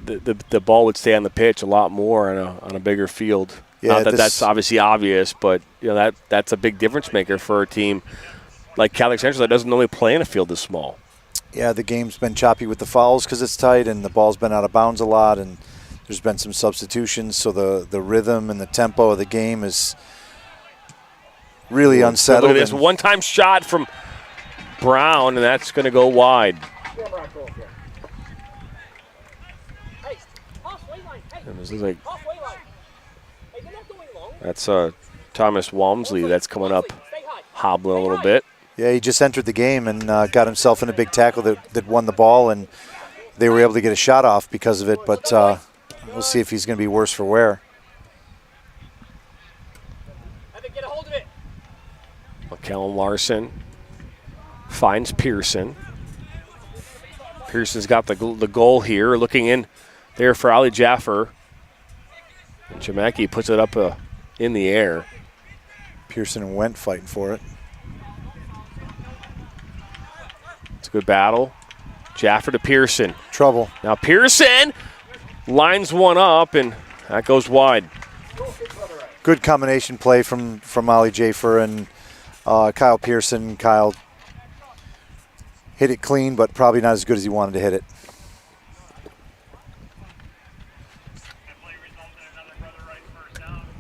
the ball would stay on the pitch a lot more on a bigger field. Yeah, Not that that's obviously obvious, but that's a big difference maker for a team like Catholic Central that doesn't normally play in a field this small. Yeah, the game's been choppy with the fouls because it's tight, and the ball's been out of bounds a lot, and there's been some substitutions, so the rhythm and the tempo of the game is really unsettled. Look at this one-time shot from Brown, and that's going to go wide. And this is that's Thomas Walmsley that's coming up, hobbling a little bit. Yeah, he just entered the game and got himself in a big tackle that won the ball, and they were able to get a shot off because of it, but we'll see if he's going to be worse for wear. McCallum Larson finds Pearson. Pearson's got the goal here, looking in there for Ali Jaffer. And Chemecki puts it up in the air. Pearson went fighting for it. It's a good battle. Jaffer to Pearson. Trouble. Now Pearson lines one up, and that goes wide. Good combination play from Ali Jaffer and Kyle Pearson. Kyle hit it clean, but probably not as good as he wanted to hit it.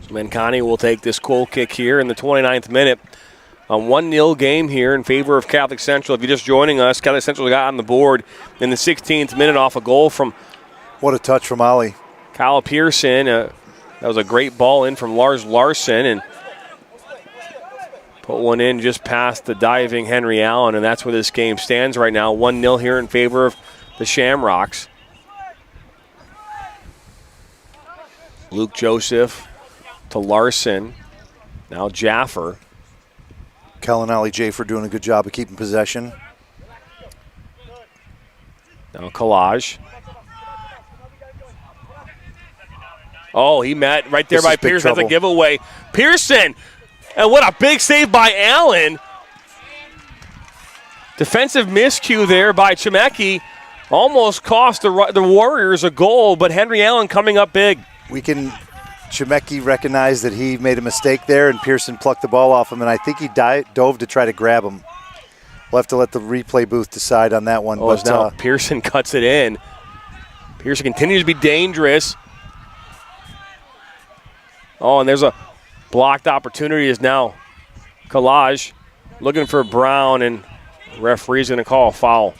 So Mancani will take this goal kick here in the 29th minute. A 1-0 game here in favor of Catholic Central. If you're just joining us, Catholic Central got on the board in the 16th minute off a goal from... What a touch from Ali. Kyle Pearson. That was a great ball in from Lars Larson, and put one in just past the diving Henry Allen, and that's where this game stands right now. 1-0 here in favor of the Shamrocks. Luke Joseph to Larson. Now Jaffer. Kel and Ali Jaffer doing a good job of keeping possession. Now Collage. Oh, he met right there by Pearson. That's a giveaway. Pearson, and what a big save by Allen. Defensive miscue there by Chemecki. Almost cost the Warriors a goal, but Henry Allen coming up big. Chemecki recognized that he made a mistake there, and Pearson plucked the ball off him, and I think he dove to try to grab him. We'll have to let the replay booth decide on that one. Oh, but now Pearson cuts it in. Pearson continues to be dangerous. Oh, and there's a blocked opportunity is now Collage looking for Brown, and the referee's going to call a foul.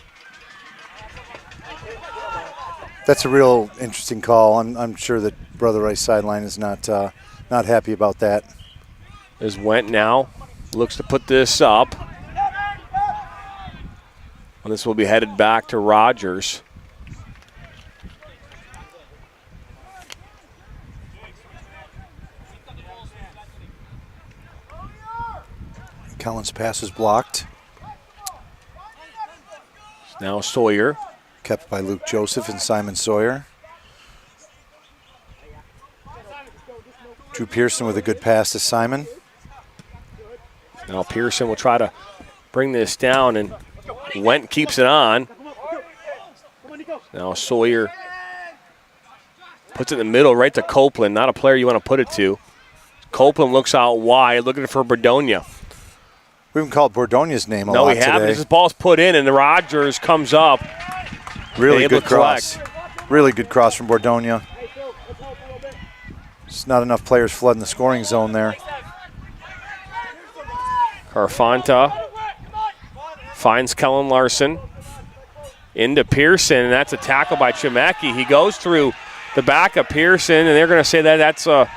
That's a real interesting call. I'm sure that Brother Rice sideline is not happy about that. As Went now looks to put this up. And this will be headed back to Rogers. Kellen's pass is blocked. Now Sawyer. Kept by Luke Joseph and Simon Sawyer. Drew Pearson with a good pass to Simon. Now Pearson will try to bring this down, and Went keeps it on. Now Sawyer puts it in the middle right to Copeland. Not a player you want to put it to. Copeland looks out wide, looking for Bordonia. We haven't called Bordonia's name a lot today. No, we haven't. This ball's put in, and the Rogers comes up. Really good cross. Really good cross from Bordonia. Just not enough players flooding the scoring zone there. Carfanta finds Kellen Larson. Into Pearson, and that's a tackle by Chimeki. He goes through the back of Pearson, and they're going to say that's a...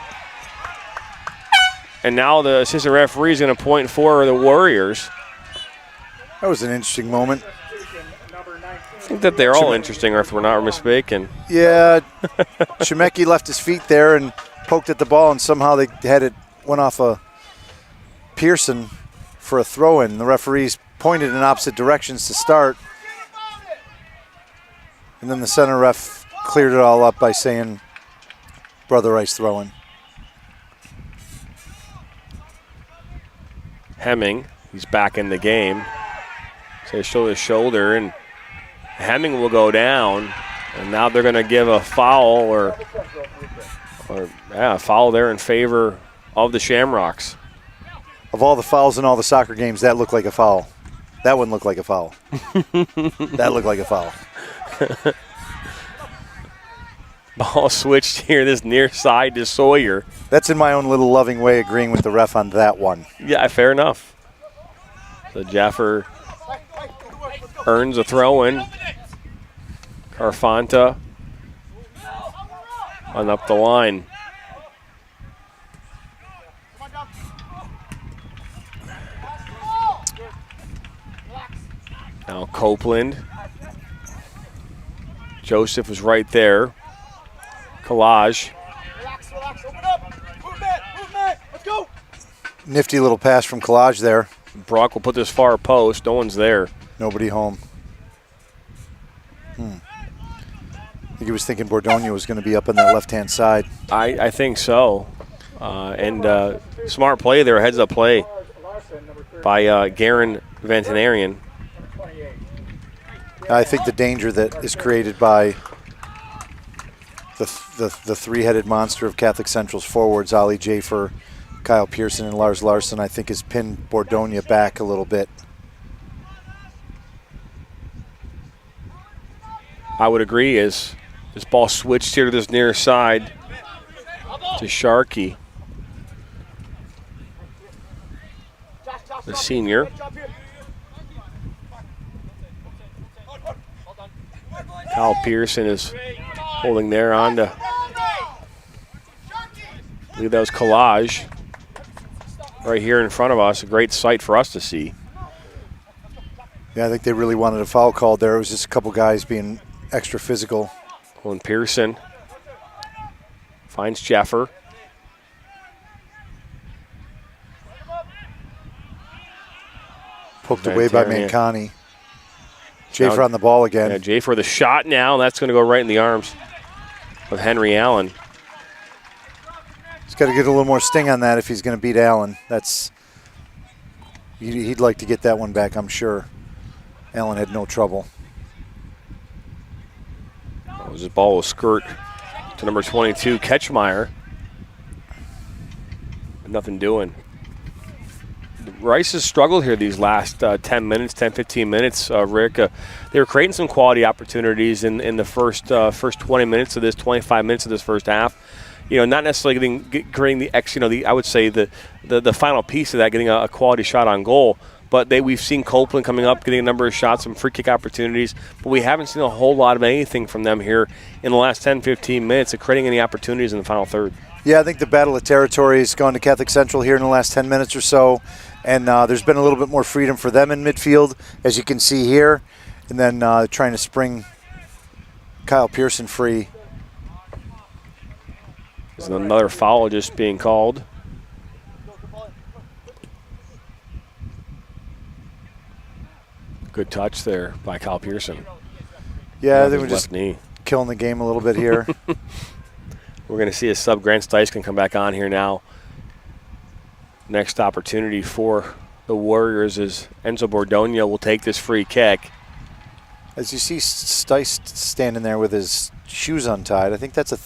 And now the assistant referee is going to point for the Warriors. That was an interesting moment. I think that they're all interesting, if we're not mistaken. Yeah, Chimeki left his feet there and poked at the ball, and somehow they had it went off a Pearson for a throw-in. The referees pointed in opposite directions to start. And then the center ref cleared it all up by saying Brother Rice throwing. Hemming, he's back in the game. So shoulder to shoulder, and Hemming will go down. And now they're going to give a foul or a foul there in favor of the Shamrocks. Of all the fouls in all the soccer games, that looked like a foul. That wouldn't look like a foul. That looked like a foul. Ball switched here, this near side to Sawyer. That's in my own little loving way agreeing with the ref on that one. Yeah, fair enough. So Jaffer earns a throw-in. Carfanta on up the line. Now Copeland. Joseph was right there. Collage. Nifty little pass from Collage there. Brock will put this far post. No one's there. Nobody home. I think he was thinking Bordonia was going to be up on that left-hand side. I think so. And smart play there, heads-up play by Garen Vantanarian. I think the danger that is created by the three-headed monster of Catholic Central's forwards, Ollie Jaffer, Kyle Pearson, and Lars Larson, I think has pinned Bordonia back a little bit. I would agree as this ball switched here to this near side to Sharkey, the senior. Kyle Pearson is holding there on to, I believe that was Collage right here in front of us. A great sight for us to see. Yeah, I think they really wanted a foul called there. It was just a couple guys being extra physical. And Pearson finds Jaffer. Poked away by Mancani. Jaffer on the ball again. Yeah, Jaffer with a shot now, and that's going to go right in the arms of Henry Allen. He's got to get a little more sting on that if he's going to beat Allen. He'd like to get that one back, I'm sure. Allen had no trouble. This ball will skirt to number 22, Ketchmeyer. Nothing doing. Rice has struggled here these last 10 minutes, 10, 15 minutes, Rick. They were creating some quality opportunities in the first 20 minutes of this, 25 minutes of this first half. You know, not necessarily creating the I would say the final piece of that, getting a quality shot on goal. But we've seen Copeland coming up, getting a number of shots, some free kick opportunities, but we haven't seen a whole lot of anything from them here in the last 10, 15 minutes of creating any opportunities in the final third. Yeah, I think the battle of territory has gone to Catholic Central here in the last 10 minutes or so, and there's been a little bit more freedom for them in midfield, as you can see here, and then trying to spring Kyle Pearson free. There's another foul just being called. Good touch there by Kyle Pearson. Yeah, I think we're just killing the game a little bit here. We're going to see a sub. Grant Stice can come back on here now. Next opportunity for the Warriors is Enzo Bordogna will take this free kick. As you see Stice standing there with his shoes untied, I think that's a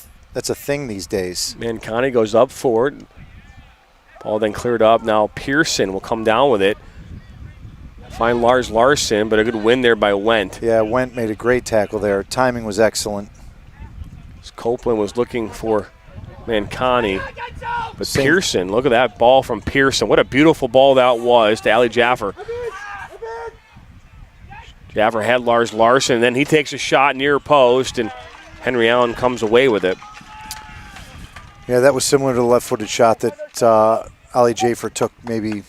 thing these days. Mancani goes up for it. Ball then cleared up. Now Pearson will come down with it. Find Lars Larson, but a good win there by Wendt. Yeah, Wendt made a great tackle there. Timing was excellent. Copeland was looking for Mancani, but Pearson, look at that ball from Pearson. What a beautiful ball that was to Ali Jaffer. Jaffer had Lars Larson, then he takes a shot near post, and Henry Allen comes away with it. Yeah, that was similar to the left-footed shot that Ali Jaffer took maybe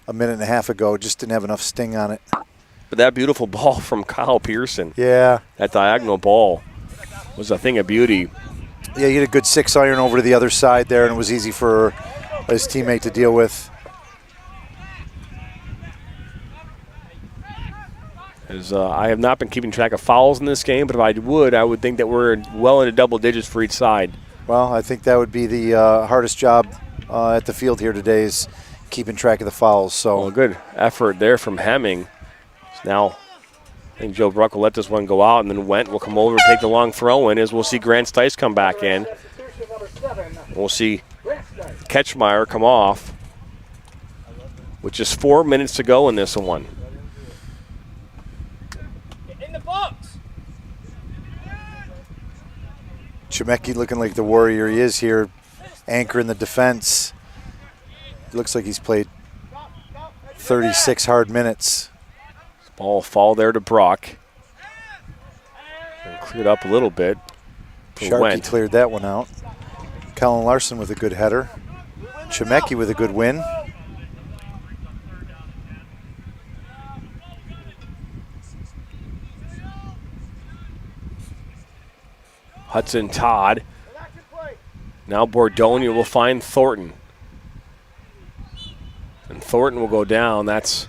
a minute and a half ago. Just didn't have enough sting on it. But that beautiful ball from Kyle Pearson. Yeah. That diagonal ball was a thing of beauty. Yeah, he had a good 6-iron over to the other side there, and it was easy for his teammate to deal with. As I have not been keeping track of fouls in this game, but if I would think that we're well into double digits for each side. Well, I think that would be the hardest job at the field here today is keeping track of the fouls. So well, good effort there from Hemming. Now, I think Joe Bruck will let this one go out, and then Wendt will come over and take the long throw in as we'll see Grant Stice come back in. We'll see Ketchmeyer come off, with just 4 minutes to go in this one. In the box. Chemecki looking like the warrior he is here, anchoring the defense. Looks like he's played 36 hard minutes. Ball fall there to Brock. And cleared up a little bit. Sharkey cleared that one out. Colin Larson with a good header. Chemecki with a good win. Hudson Todd. Now Bordogna will find Thornton. And Thornton will go down. He's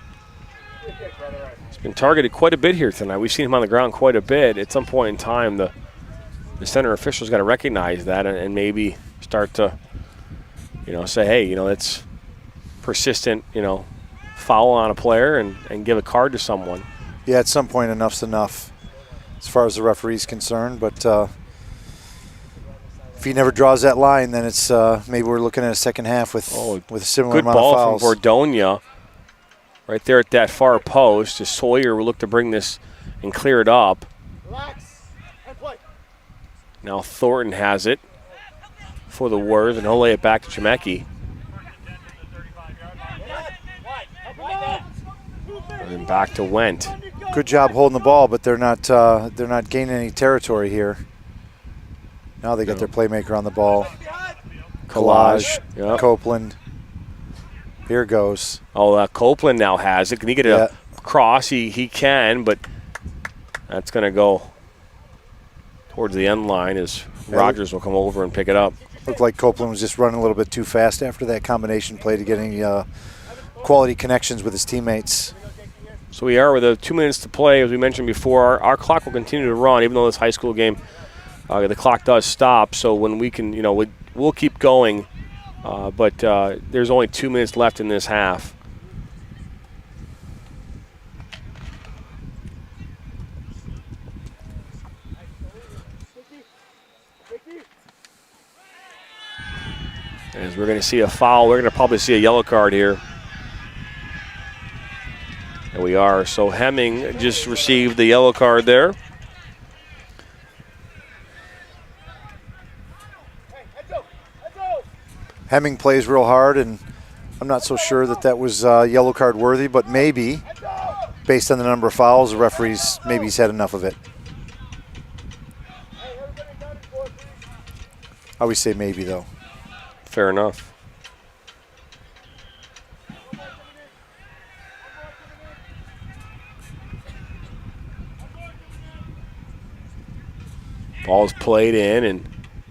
been targeted quite a bit here tonight. We've seen him on the ground quite a bit. At some point in time, the center official's got to recognize that and maybe start to, say, hey, it's persistent, foul on a player and give a card to someone. Yeah, at some point enough's enough as far as the referee's concerned. But if he never draws that line, then it's maybe we're looking at a second half with a similar amount of fouls. Good ball from Bordogna right there at that far post. As Sawyer will look to bring this and clear it up. Now Thornton has it for the Warriors, and he'll lay it back to Chemecki. And then back to Wendt. Good job holding the ball, but they're not gaining any territory here. Now they got their playmaker on the ball. Collage, yep. Copeland. Here goes. Oh, Copeland now has it. Can he get a cross? He can, but that's going to go towards the end line as Rogers will come over and pick it up. Looked like Copeland was just running a little bit too fast after that combination play to get any quality connections with his teammates. So we are with 2 minutes to play. As we mentioned before, our clock will continue to run, even though this high school game, the clock does stop. So when we can, we'll keep going. But there's only 2 minutes left in this half. As we're going to see a foul, we're going to probably see a yellow card here. There we are. So Hemming just received the yellow card there. Hemming plays real hard, and I'm not so sure that was yellow card worthy, but maybe, based on the number of fouls, the referees, maybe he's had enough of it. I always say maybe, though. Fair enough. Ball's played in and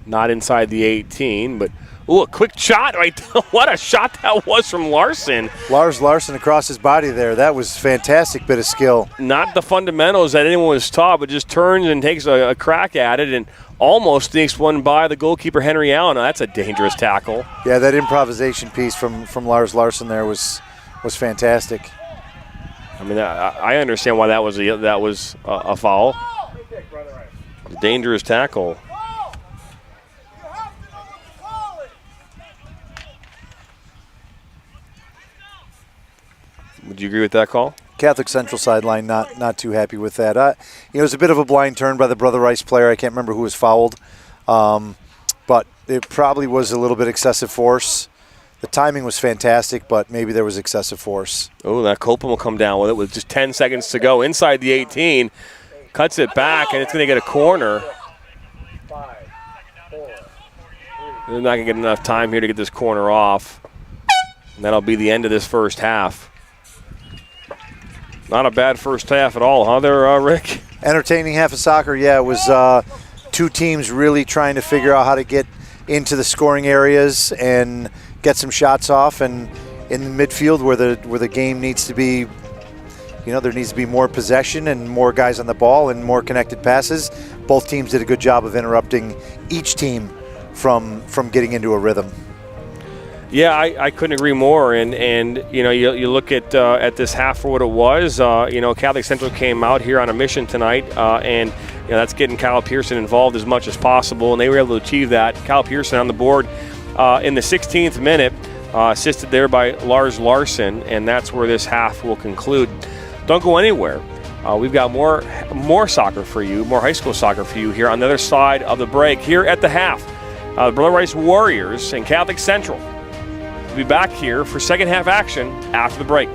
not inside the 18, but ooh, a quick shot right there. What a shot that was from Larson. Lars Larson across his body there. That was fantastic bit of skill. Not the fundamentals that anyone was taught, but just turns and takes a crack at it and almost sneaks one by the goalkeeper, Henry Allen. Now, that's a dangerous tackle. Yeah, that improvisation piece from Lars Larson there was fantastic. I mean, I understand why that was a foul. Dangerous tackle. Would you agree with that call? Catholic Central sideline not too happy with that. It was a bit of a blind turn by the Brother Rice player. I can't remember who was fouled, but it probably was a little bit excessive force. The timing was fantastic, but maybe there was excessive force. Oh, that Copeland will come down with it with just 10 seconds to go. Inside the 18, cuts it back, and it's going to get a corner. They're not going to get enough time here to get this corner off. And that'll be the end of this first half. Not a bad first half at all, huh there, Rick? Entertaining half of soccer, yeah. It was two teams really trying to figure out how to get into the scoring areas and get some shots off. And in the midfield where the game needs to be, there needs to be more possession and more guys on the ball and more connected passes. Both teams did a good job of interrupting each team from getting into a rhythm. Yeah, I couldn't agree more. And you look at this half for what it was. Catholic Central came out here on a mission tonight, and that's getting Kyle Pearson involved as much as possible, and they were able to achieve that. Kyle Pearson on the board in the 16th minute, assisted there by Lars Larson, and that's where this half will conclude. Don't go anywhere. We've got more soccer for you, more high school soccer for you here on the other side of the break. Here at the half, Brother Rice Warriors and Catholic Central. We'll be back here for second half action after the break.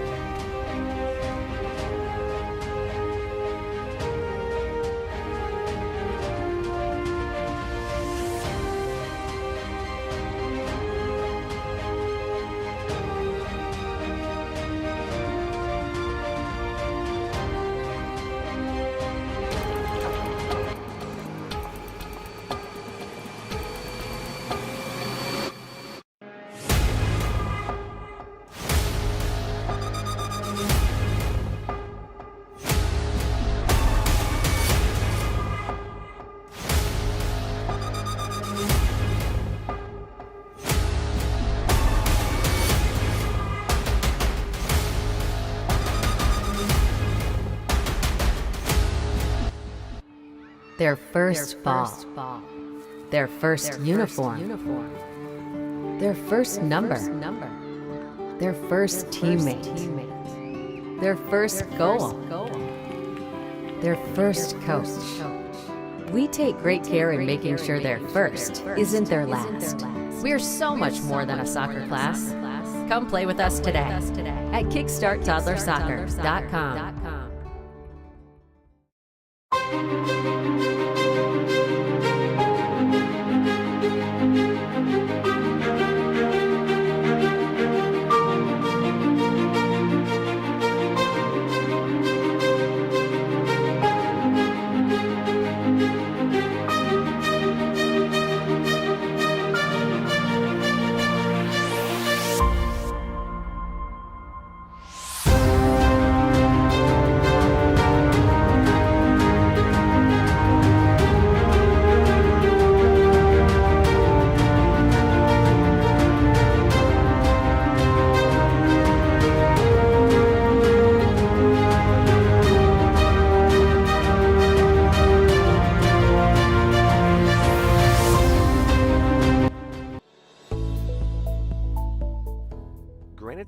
Their first ball, their first uniform, their first number, their first teammate, their first goal, their first coach. We take great care in making sure their first isn't their last. We're so much more than a soccer class. Come play with us today at kickstarttoddlersoccer.com.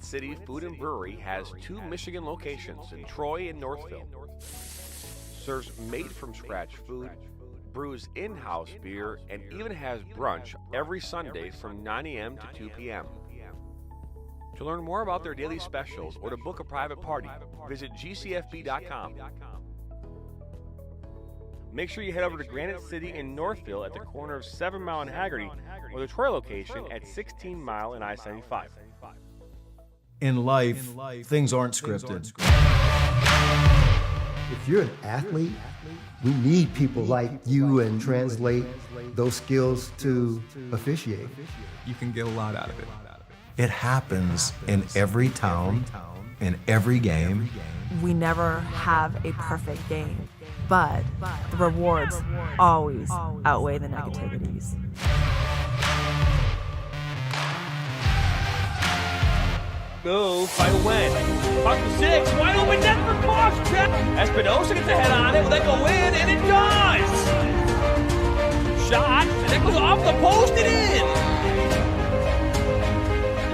City Food and Brewery has 2 Michigan locations in Troy and Northville. Serves made-from-scratch food, brews in-house beer, and even has brunch every Sunday from 9 a.m. to 2 p.m. To learn more about their daily specials or to book a private party, visit gcfb.com. Make sure you head over to Granite City in Northville at the corner of 7 Mile and Haggerty, or the Troy location at 16 Mile and I-75. In life, things aren't scripted. If you're an athlete, we need people like you and translate those skills to officiate. You can get a lot out of it. It happens in every town, in every game. We never have a perfect game, but the rewards always outweigh the negativities. Move by Wen. Puck to 6. Wide open net for Koscheck. Espinosa gets a head on it. Will that go in? And it does. Shot. And that goes off the post and in.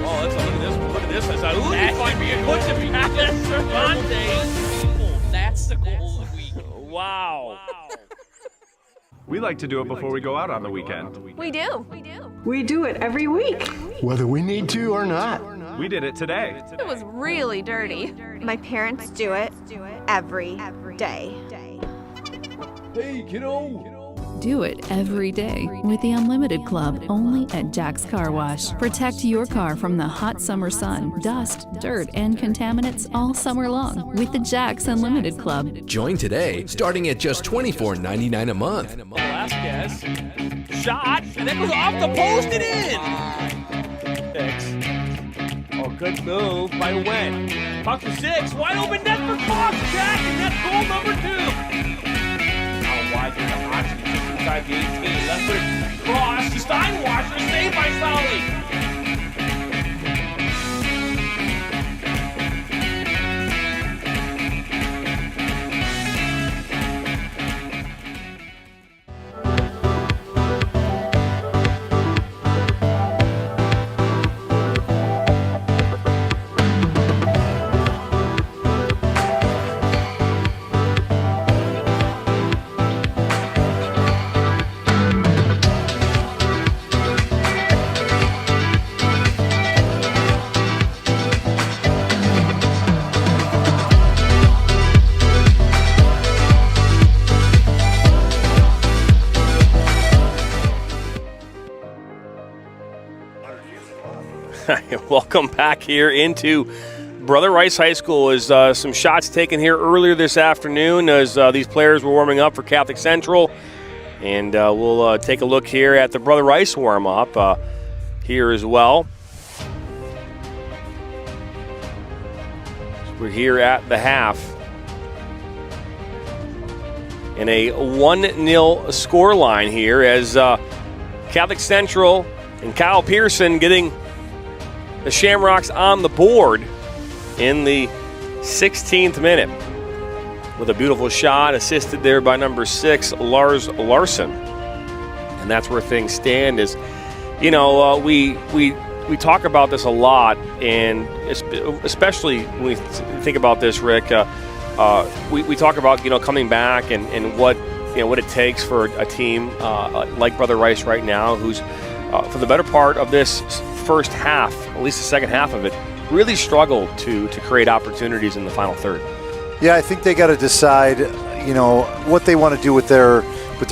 Oh, look at this. Look at this. That might be a good pass. That's the goal of the week. Wow. We like to do it before we go out on the weekend. We do. We do it every week. Whether we need to or not. We did it today. It was really dirty. My parents do it every day. Hey, kiddo. Do it every day with the Unlimited Club only at Jack's Car Wash. Protect your car from the hot summer sun, dust, dirt, and contaminants all summer long with the Jack's Unlimited Club. Join today, starting at just $24.99 a month. Velasquez. Shot. And that goes off the post and in. Six. Oh, good move by Wen. Puck to 6. Wide open net for Koscheck. And that's goal number 2. Now wide to the Oxy. Inside the 18. Left foot cross to Steinwasser. Saved by Solly. Welcome back here into Brother Rice High School. As some shots taken here earlier this afternoon as these players were warming up for Catholic Central. And we'll take a look here at the Brother Rice warm-up here as well. We're here at the half in a 1-0 score line here as Catholic Central and Kyle Pearson getting the Shamrocks on the board in the 16th minute with a beautiful shot assisted there by number 6, Lars Larson. And that's where things stand is, you know, we talk about this a lot, and especially when we think about this, Rick, we talk about, you know, coming back and what, you know, what it takes for a team like Brother Rice right now, who's for the better part of this first half, at least the second half of it, really struggled to create opportunities in the final third. Yeah, I think they got to decide, you know, what they want to do with their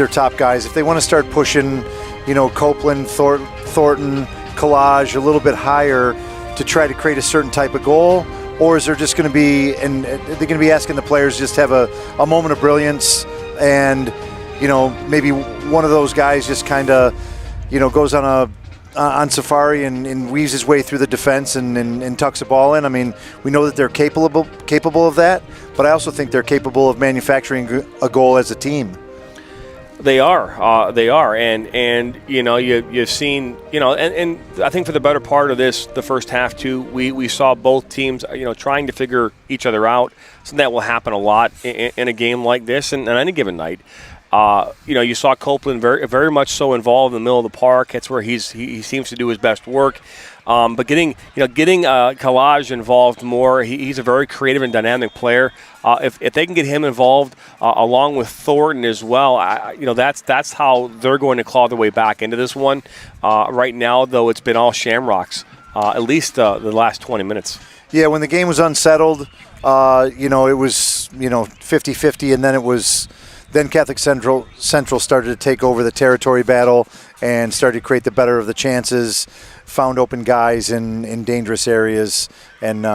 top guys. If they want to start pushing, you know, Copeland, Thornton, Collage a little bit higher to try to create a certain type of goal, or is there just going to be, and they're going to be asking the players just have a moment of brilliance, and, you know, maybe one of those guys just kind of, you know, goes on safari and weaves his way through the defense and tucks a ball in. I mean, we know that they're capable of that, but I also think they're capable of manufacturing a goal as a team. They are, and you know, you've seen, you know, and I think for the better part of this, the first half too, we saw both teams, you know, trying to figure each other out. So that will happen a lot in a game like this and on any given night. You know, you saw Copeland very much so involved in the middle of the park. That's where he seems to do his best work. But getting Collage involved more, he's a very creative and dynamic player. If they can get him involved along with Thornton as well, you know, that's how they're going to claw their way back into this one. Right now, though, it's been all Shamrocks at least the last 20 minutes. Yeah, when the game was unsettled, it was 50-50, and then Catholic Central started to take over the territory battle and started to create the better of the chances, found open guys in dangerous areas, and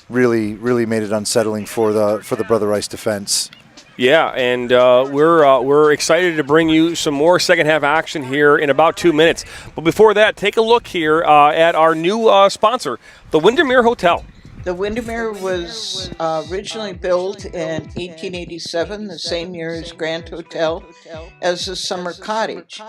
really made it unsettling for the Brother Rice defense. Yeah, and we're excited to bring you some more second half action here in about 2 minutes. But before that, take a look here at our new sponsor, the Windermere Hotel. The Windermere was originally built in 1887, the same year as Grand Hotel, as a summer cottage.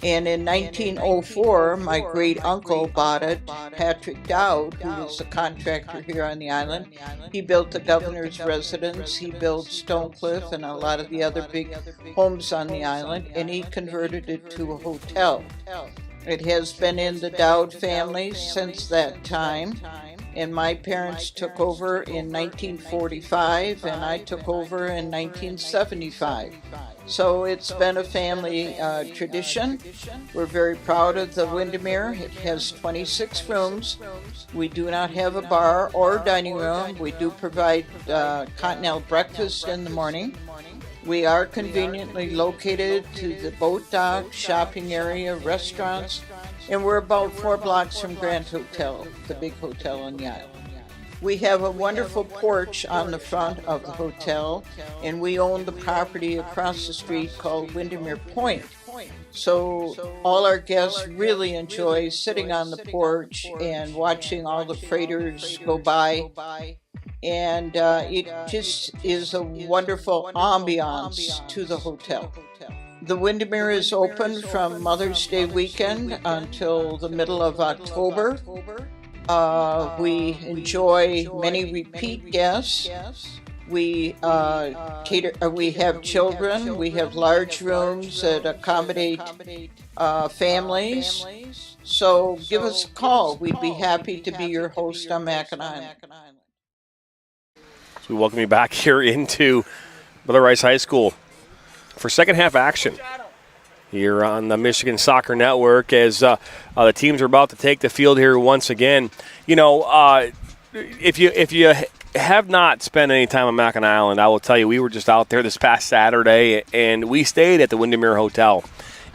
And in 1904, my great uncle bought it, Patrick Dowd, who was a contractor here on the island. He built the governor's residence, he built Stonecliff and a lot of the other big homes on the island, and he converted it to a hotel. It has been in the Dowd family since that time. And my parents took over in 1945, and I took over in 1975. So it's been a family tradition. We're very proud of the Windermere. It has 26 rooms. We do not have a bar or dining room. We do provide continental breakfast in the morning. We are conveniently located to the boat dock, shopping area, restaurants, and we're about 4 blocks from Grand Hotel, the big hotel on the island. We have a wonderful porch on the front of the hotel, and we own the property across the street called Windermere Point. So all our guests really enjoy sitting on the porch and watching all the freighters go by. And it just is a wonderful ambiance to the hotel. The Windermere is open from Mother's Day weekend until the middle of October. We enjoy many repeat guests. We we have children. We have large rooms that accommodate families. So give us a call. We'd be happy to be your host on Mackinac Island. So we welcome you back here into Brother Rice High School for second half action here on the Michigan Soccer Network as the teams are about to take the field here once again. If you have not spent any time on Mackinac Island, I will tell you we were just out there this past Saturday and we stayed at the Windermere Hotel.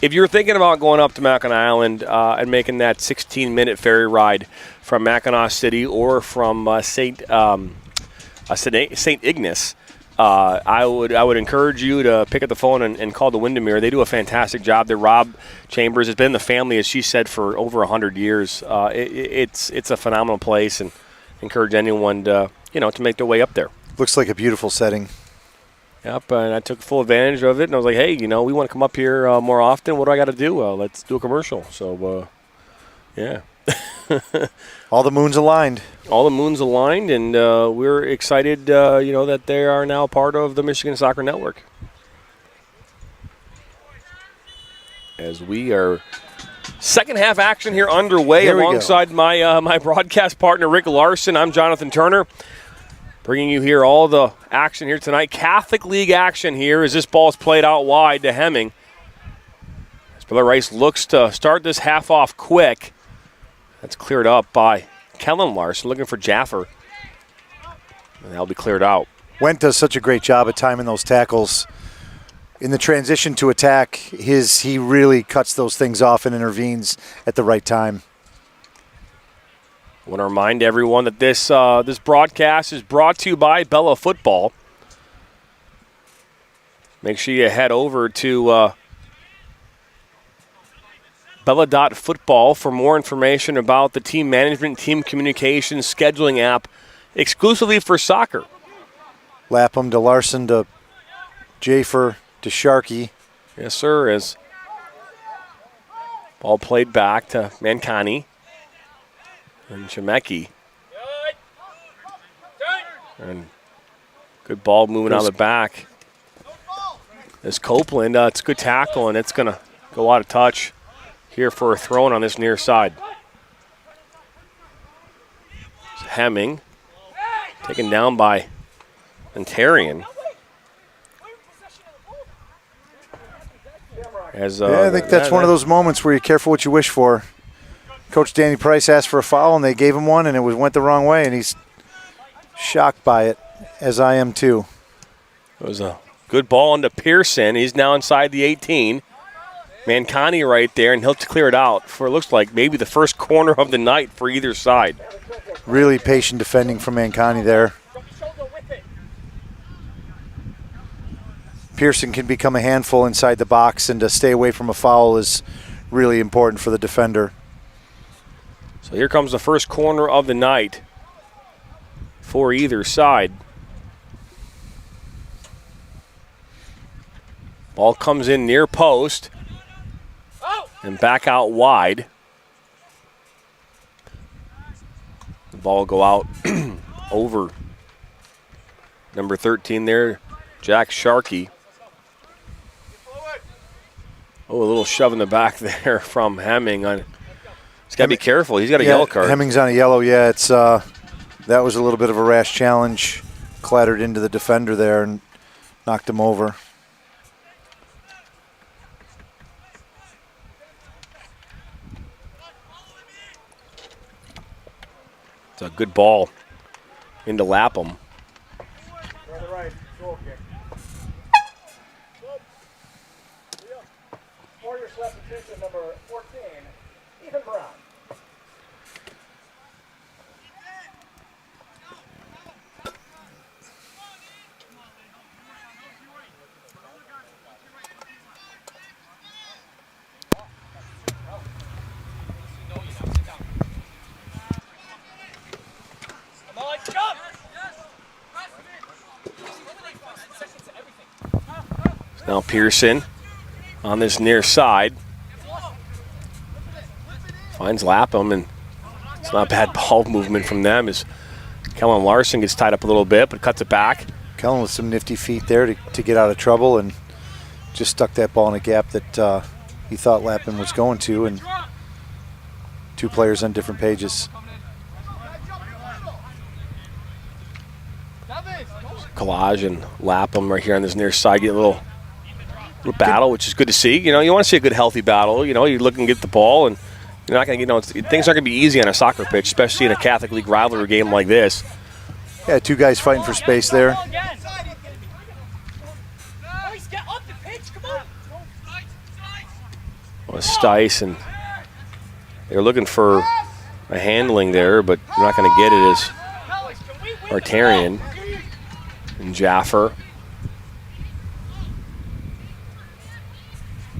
If you're thinking about going up to Mackinac Island and making that 16-minute ferry ride from Mackinac City or from St. Ignace, I would encourage you to pick up the phone and call the Windermere. They do a fantastic job. Their Rob Chambers has been in the family, as she said, for over 100 years. It's a phenomenal place, and encourage anyone to make their way up there. Looks like a beautiful setting. Yep, and I took full advantage of it, and I was like, hey, we want to come up here more often. What do I got to do? Let's do a commercial. So, yeah. All the moons aligned. All the moons aligned, and we're excited, that they are now part of the Michigan Soccer Network. As we are second half action here underway alongside my broadcast partner, Rick Larson. I'm Jonathan Turner, bringing you here all the action here tonight. Catholic League action here as this ball's played out wide to Hemming. As Brother Rice looks to start this half off quick. That's cleared up by Kellen Larson, looking for Jaffer. And that'll be cleared out. Went does such a great job at timing those tackles. In the transition to attack, he really cuts those things off and intervenes at the right time. I want to remind everyone that this broadcast is brought to you by Bella Football. Make sure you head over to Bella.football for more information about the team management, team communications, scheduling app exclusively for soccer. Lapham to Larson to Jaffer to Sharkey. Yes, sir. As ball played back to Mancani and Shemeki. And good ball moving out of the back. As Copeland, it's a good tackle, and it's going to go out of touch here for a throw-in on this near side. Hemming, taken down by Ontarian. I think that's one of those moments where you're careful what you wish for. Coach Danny Price asked for a foul, and they gave him one, and it went the wrong way, and he's shocked by it, as I am too. It was a good ball into Pearson. He's now inside the 18. Mancani right there, and he'll clear it out for, it looks like, maybe the first corner of the night for either side. Really patient defending from Mancani there. Pearson can become a handful inside the box, and to stay away from a foul is really important for the defender. So here comes the first corner of the night for either side. Ball comes in near post and back out wide. The ball will go out over number 13 there, Jack Sharkey. Oh, a little shove in the back there from Hemming. He's got to be careful. He's got a yellow card. Hemming's on a yellow, yeah. It's that was a little bit of a rash challenge. Clattered into the defender there and knocked him over. It's a good ball into Lapham. Number 14, Ethan Brown. Now Pearson on this near side. Finds Lapham, and it's not bad ball movement from them as Kellen Larson gets tied up a little bit, but cuts it back. Kellen with some nifty feet there to get out of trouble, and just stuck that ball in a gap that he thought Lapham was going to, and two players on different pages. Collage and Lapham right here on this near side get a little battle, which is good to see. You know, you want to see a good, healthy battle. You know, you look and get the ball, and you're not going to, things aren't going to be easy on a soccer pitch, especially in a Catholic League rivalry game like this. Yeah, two guys fighting for space there. Well, Stice, and they're looking for a handling there, but you're not going to get it as Artarian and Jaffer.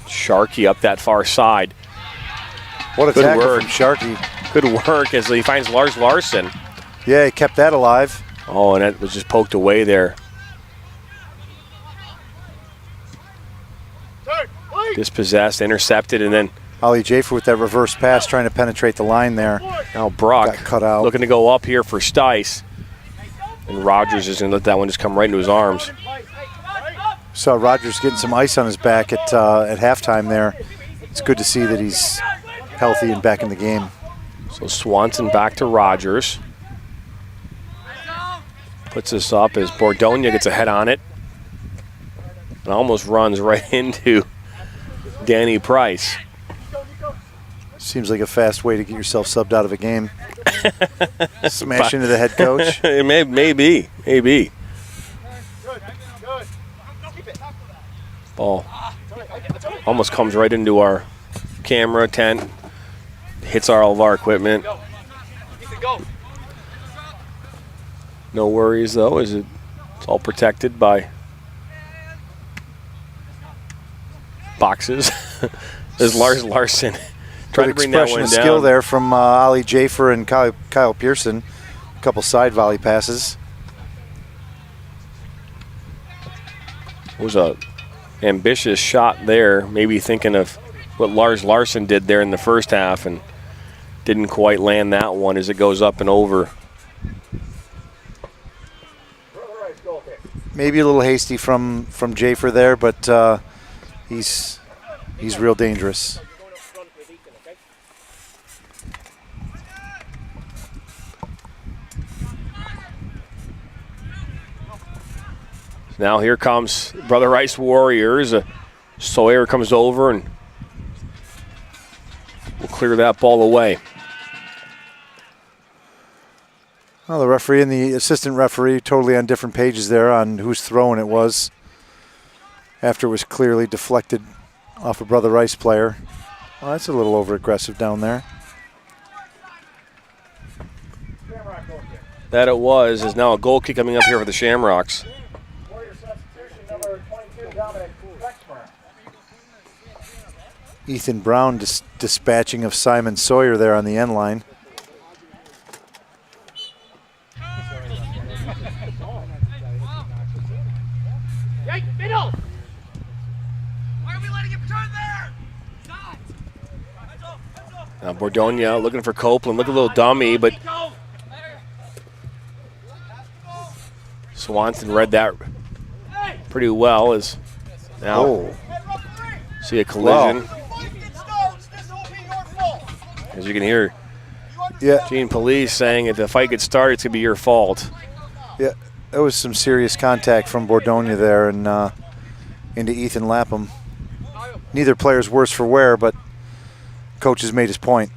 Sharkey up that far side. What a tackle from Sharkey. Good work as he finds Lars Larson. Yeah, he kept that alive. Oh, and that was just poked away there. Dispossessed, intercepted, and then Ollie Jafer with that reverse pass trying to penetrate the line there. Now Brock got cut out. Looking to go up here for Stice. And Rogers is going to let that one just come right into his arms. Saw Rogers getting some ice on his back at halftime there. It's good to see that he's healthy and back in the game. So Swanson back to Rogers. Puts this up as Bordonia gets a head on it. And almost runs right into Danny Price. Seems like a fast way to get yourself subbed out of a game. Smash into the head coach. It may be. Ball almost comes right into our camera tent. Hits all of our equipment. No worries though, as it's all protected by boxes. There's Lars Larson trying to bring that one down. Skill there from Ollie Jafer and Kyle Pearson. A couple side volley passes. It was a ambitious shot there, maybe thinking of what Lars Larson did there in the first half and didn't quite land that one as it goes up and over. Maybe a little hasty from Jafer there, but he's real dangerous. Now here comes Brother Rice Warriors. Sawyer comes over and will clear that ball away. Well, the referee and the assistant referee totally on different pages there on whose throwing it was after it was clearly deflected off a Brother Rice player. Well, that's a little over-aggressive down there. That it was is now a goal kick coming up here for the Shamrocks. Ethan Brown dispatching of Simon Sawyer there on the end line. Middle! Why are we letting him turn there? Now Bordonia looking for Copeland. Look a little dummy, but Swanson read that pretty well. As now see a collision. Wow. As you can hear, yeah, Gene Police saying if the fight gets started, it's going to be your fault. Yeah, there was some serious contact from Bordonia there and into Ethan Lapham. Neither player's worse for wear, but coach has made his point.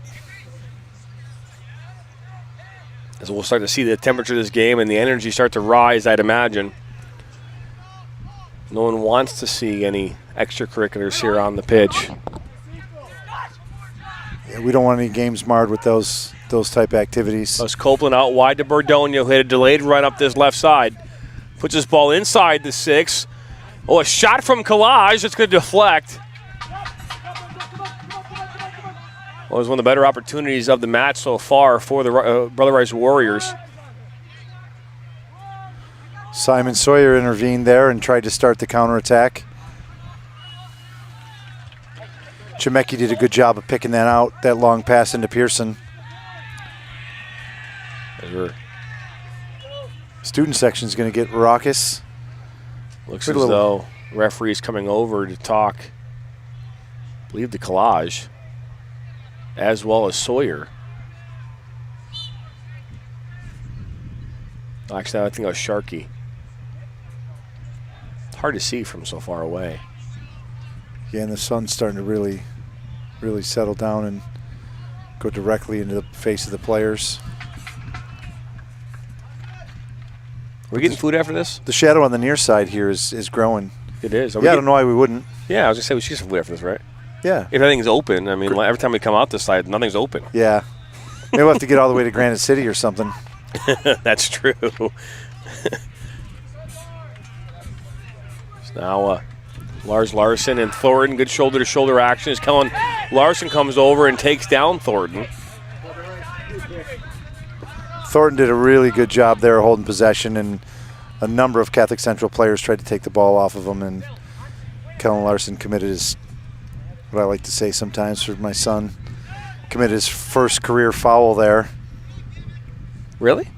As we'll start to see the temperature of this game and the energy start to rise, I'd imagine. No one wants to see any extracurriculars here on the pitch. Yeah, we don't want any games marred with those type activities. That's Copeland out wide to Bordonia, who hit a delayed run up this left side. Puts his ball inside the 6. Oh, a shot from Collage. It's going to deflect. Well, it was one of the better opportunities of the match so far for the Brother Rice Warriors. Simon Sawyer intervened there and tried to start the counterattack. Chemecki did a good job of picking that out, that long pass into Pearson. Student section is going to get raucous. Looks as though referee's coming over to talk, I believe, to Collage, as well as Sawyer. Actually, I think it was Sharkey. It's hard to see from so far away. Yeah, and the sun's starting to really settle down and go directly into the face of the players. Are we getting food after this? The shadow on the near side here is growing. It is. Yeah, I don't know why we wouldn't. Yeah, I was going to say we should get some food after this, right? Yeah. If everything's open. I mean, every time we come out this side, nothing's open. Yeah. Maybe we'll have to get all the way to Granite City or something. That's true. So now Lars Larson and Thornton, good shoulder-to-shoulder action as Kellen Larson comes over and takes down Thornton. Thornton did a really good job there holding possession, and a number of Catholic Central players tried to take the ball off of him, and Kellen Larson committed his, what I like to say sometimes for my son, committed his first career foul there. Really?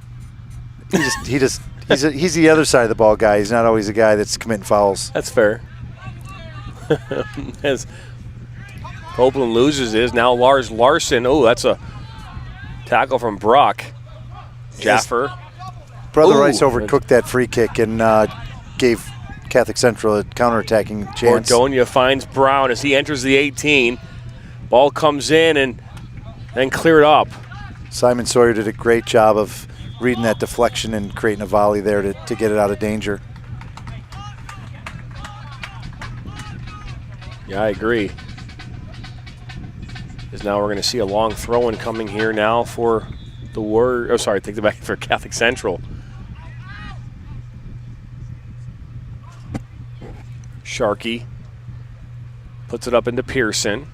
He's the other side of the ball guy. He's not always a guy that's committing fouls. That's fair. As Copeland loses is now Lars Larson. Oh, that's a tackle from Brock. Jaffer. Brother Rice overcooked that free kick and gave Catholic Central a counterattacking chance. Bordonia finds Brown as he enters the 18. Ball comes in and then cleared up. Simon Sawyer did a great job of reading that deflection and creating a volley there to get it out of danger. Yeah, I agree. Because now we're going to see a long throw-in coming here now for the Warriors. Oh, sorry, take it back for Catholic Central. Sharkey puts it up into Pearson.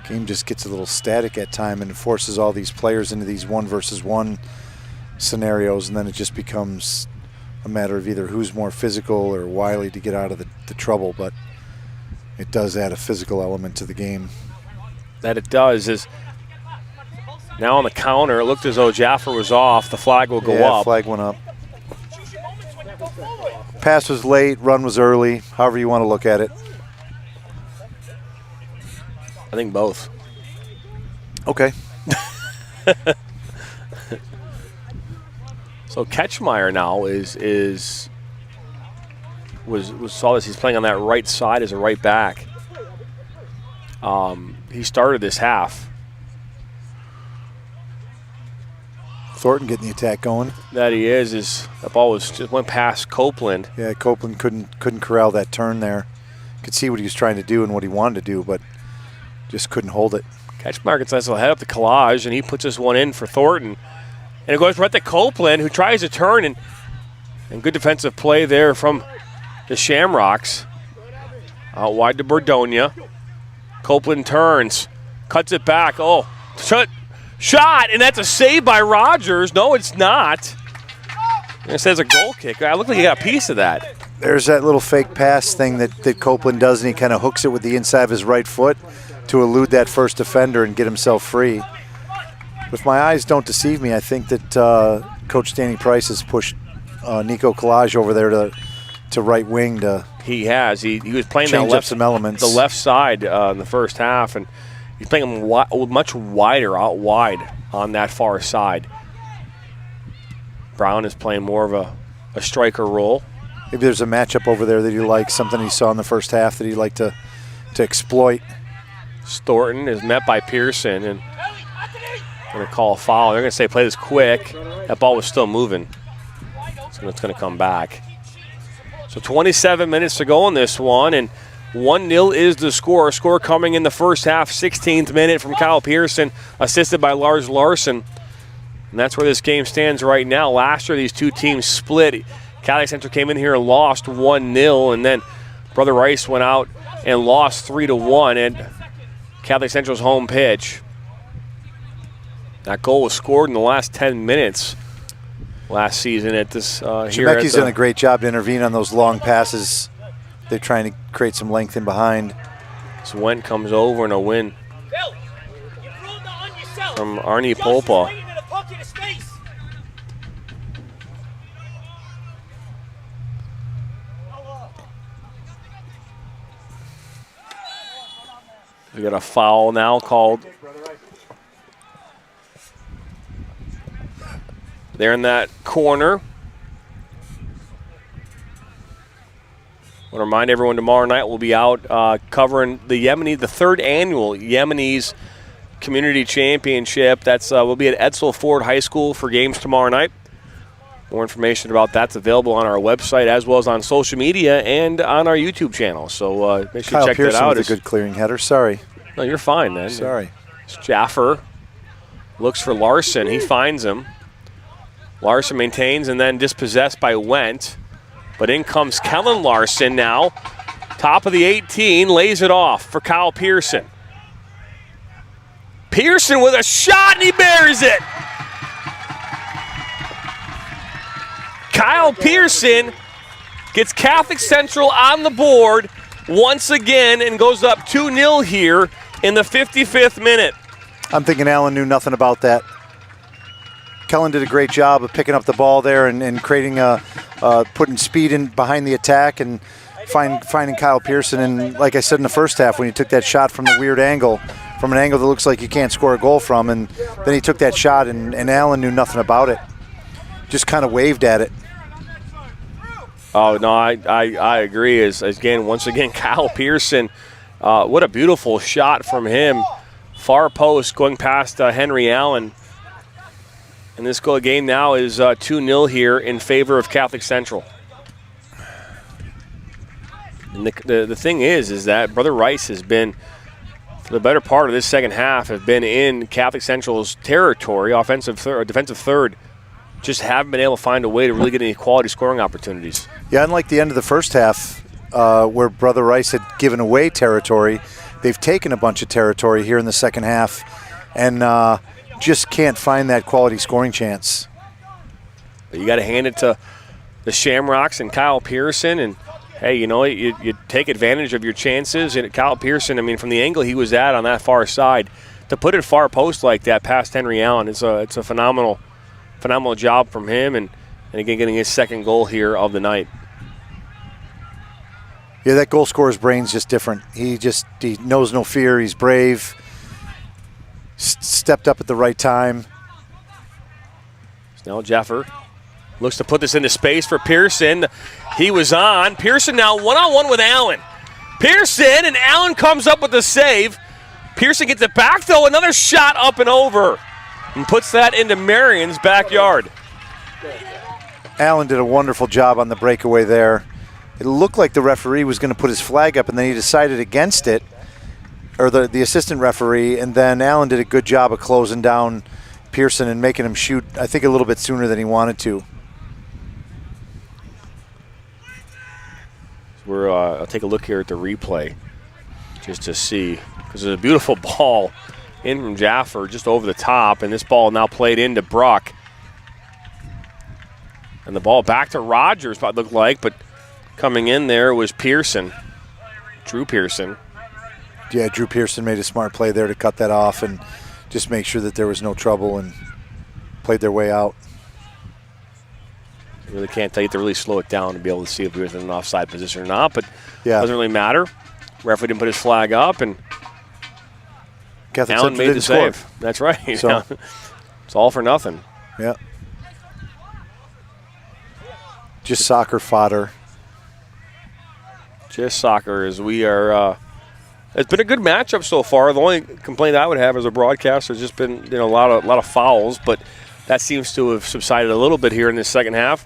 Game just gets a little static at time and forces all these players into these 1-versus-1 scenarios, and then it just becomes a matter of either who's more physical or wily to get out of the trouble, but it does add a physical element to the game. That it does. Is now on the counter, it looked as though Jaffer was off. The flag will go up. Yeah, flag went up. Pass was late, run was early, however you want to look at it. I think both. Okay. So Ketchmeyer now saw this. He's playing on that right side as a right back. He started this half. Thornton getting the attack going. That he is the ball just went past Copeland. Yeah, Copeland couldn't corral that turn there. Could see what he was trying to do and what he wanted to do, but just couldn't hold it. Catch Markets nice little head up the collage, and he puts this one in for Thornton. And it goes right to Copeland, who tries to turn, and good defensive play there from the Shamrocks. Out wide to Bordonia. Copeland turns, cuts it back. Oh, shot, and that's a save by Rogers. No, it's not. It says a goal kick. I look like he got a piece of that. There's that little fake pass thing that Copeland does, and he kind of hooks it with the inside of his right foot to elude that first defender and get himself free. If my eyes don't deceive me, I think that Coach Danny Price has pushed Nico Collage over there to right wing to. He has. He was playing change up some elements. The left side in the first half, and he's playing him much wider, out wide on that far side. Brown is playing more of a striker role. Maybe there's a matchup over there that he likes, something he saw in the first half that he'd like to exploit. Thornton is met by Pearson, and going to call a foul. They're going to say play this quick. That ball was still moving, so it's going to come back. So 27 minutes to go in this one, and 1-0 is the score. Score coming in the first half, 16th minute from Kyle Pearson, assisted by Lars Larson. And that's where this game stands right now. Last year, these two teams split. Catholic Central came in here and lost 1-0, and then Brother Rice went out and lost 3-1 at Catholic Central's home pitch. That goal was scored in the last 10 minutes last season at this Shemecki's done a great job to intervene on those long passes. They're trying to create some length in behind. So Went comes over and a win from Arnie Polpa. We got a foul now called. They're in that corner. I want to remind everyone tomorrow night we'll be out covering the third annual Yemenis Community Championship. That's we'll be at Edsel Ford High School for games tomorrow night. More information about that's available on our website as well as on social media and on our YouTube channel. So make sure you check Pearson that out. With a good clearing header. Sorry. No, you're fine, man. Sorry. Jaffer looks for Larson. He finds him. Larson maintains and then dispossessed by Went. But in comes Kellen Larson now. Top of the 18, lays it off for Kyle Pearson. Pearson with a shot, and he buries it. Kyle Pearson gets Catholic Central on the board once again and goes up 2-0 here in the 55th minute. I'm thinking Allen knew nothing about that. Kellen did a great job of picking up the ball there and creating putting speed in behind the attack and finding Kyle Pearson. And like I said in the first half, when he took that shot from the weird angle, from an angle that looks like you can't score a goal from, and then he took that shot and Allen knew nothing about it. Just kind of waved at it. Oh, no, I agree. Once again, Kyle Pearson, what a beautiful shot from him. Far post going past Henry Allen. And this game now is 2-0 here in favor of Catholic Central. And the thing is that Brother Rice has been, for the better part of this second half, have been in Catholic Central's territory, defensive third. Just haven't been able to find a way to really get any quality scoring opportunities. Yeah, unlike the end of the first half where Brother Rice had given away territory, they've taken a bunch of territory here in the second half and just can't find that quality scoring chance. But you got to hand it to the Shamrocks and Kyle Pearson, and hey, you take advantage of your chances. And Kyle Pearson, from the angle he was at on that far side, to put it far post like that past Henry Allen, it's a phenomenal job from him, and again getting his second goal here of the night. Yeah, that goal scorer's brain's just different. He knows no fear. He's brave. Stepped up at the right time. Now Jeffer looks to put this into space for Pearson. He was on. Pearson now one-on-one with Allen. Pearson, and Allen comes up with the save. Pearson gets it back, though. Another shot up and over. and puts that into Marion's backyard. Allen did a wonderful job on the breakaway there. It looked like the referee was going to put his flag up, and then he decided against it, or the assistant referee, and then Allen did a good job of closing down Pearson and making him shoot, I think, a little bit sooner than he wanted to. I'll take a look here at the replay just to see, because there's a beautiful ball in from Jaffer just over the top, and this ball now played into Bruck. And the ball back to Rogers, it looked like, but coming in there was Pearson, Drew Pearson. Yeah, Drew Pearson made a smart play there to cut that off and just make sure that there was no trouble and played their way out. I really can't tell you to really slow it down to be able to see if he was in an offside position or not, but yeah, it doesn't really matter. Referee didn't put his flag up, and Catholic Allen Central made the didn't save. score. That's right. So, it's all for nothing. Yeah. Just soccer fodder. Just soccer, as we are. It's been a good matchup so far. The only complaint I would have as a broadcaster has just been a lot of fouls, but that seems to have subsided a little bit here in this second half.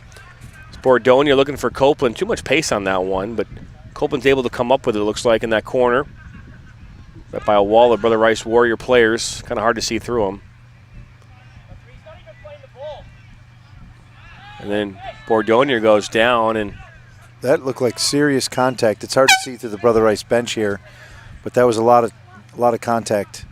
It's Bordonia looking for Copeland. Too much pace on that one, but Copeland's able to come up with it, looks like, in that corner. But by a wall of Brother Rice Warrior players. Kind of hard to see through them. And then Bordonia goes down, and that looked like serious contact. It's hard to see through the Brother Rice bench here, but that was a lot of contact.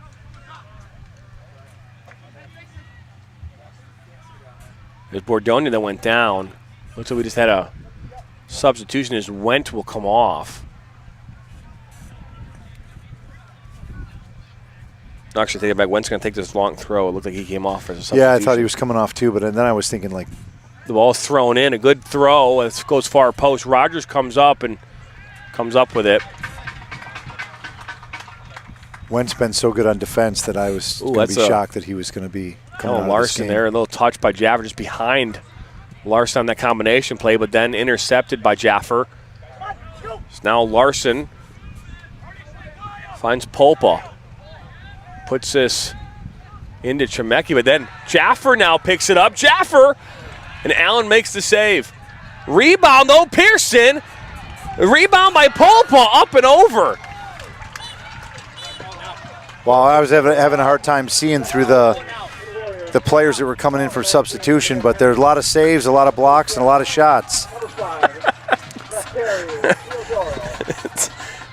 There's Bordonia that went down. Looks like we just had a substitution as Went will come off. Actually, take it back. Went's going to take this long throw. It looked like he came off as a substitution. Yeah, I thought he was coming off too, but then I was thinking, like, the ball's thrown in. A good throw. It goes far post. Rogers comes up and comes up with it. Went's been so good on defense that I was going to be shocked that he was going to be coming out of this Larson game. there. A little touch by Jaffer just behind Larson on that combination play, but then intercepted by Jaffer. So now Larson finds Polpa. Puts this into Chemecki, but then Jaffer now picks it up. Jaffer! And Allen makes the save. Rebound, though, Pearson. Rebound by Polpa, up and over. Well, I was having a hard time seeing through the players that were coming in for substitution, but there's a lot of saves, a lot of blocks, and a lot of shots.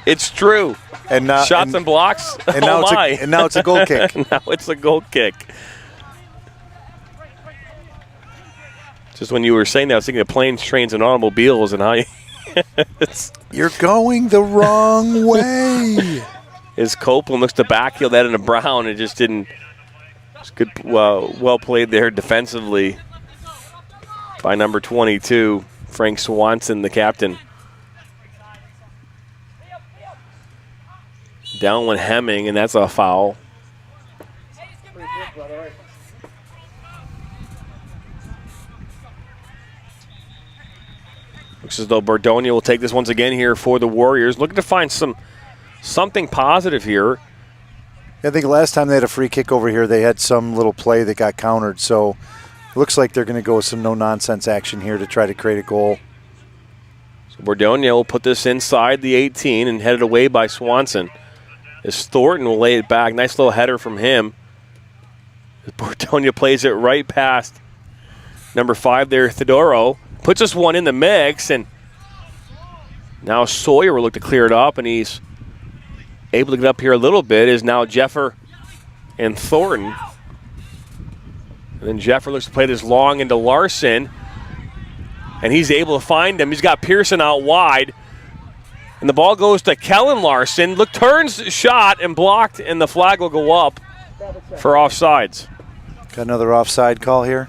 It's true. And shots and blocks. And now it's a goal kick. Now it's a goal kick. Just when you were saying that, I was thinking of planes, trains, and automobiles, and how you're going the wrong way. As Copeland looks to backheel that into Brown, it just didn't. It's good, well played there defensively by number 22, Frank Swanson, the captain. Down went Hemming, and that's a foul. Looks as though Bordonia will take this once again here for the Warriors. Looking to find something positive here. I think last time they had a free kick over here, they had some little play that got countered. So it looks like they're going to go with some no-nonsense action here to try to create a goal. So Bordonia will put this inside the 18 and headed away by Swanson. As Thornton will lay it back. Nice little header from him. As Bordonia plays it right past number 5 there, Theodoro. Puts this one in the mix, and now Sawyer will look to clear it up, and he's able to get up here a little bit. Is now Jeffer and Thornton. And then Jeffer looks to play this long into Larson, and he's able to find him. He's got Pearson out wide. And the ball goes to Kellen Larson. Look, turns, shot, and blocked, and the flag will go up for offsides. Got another offside call here.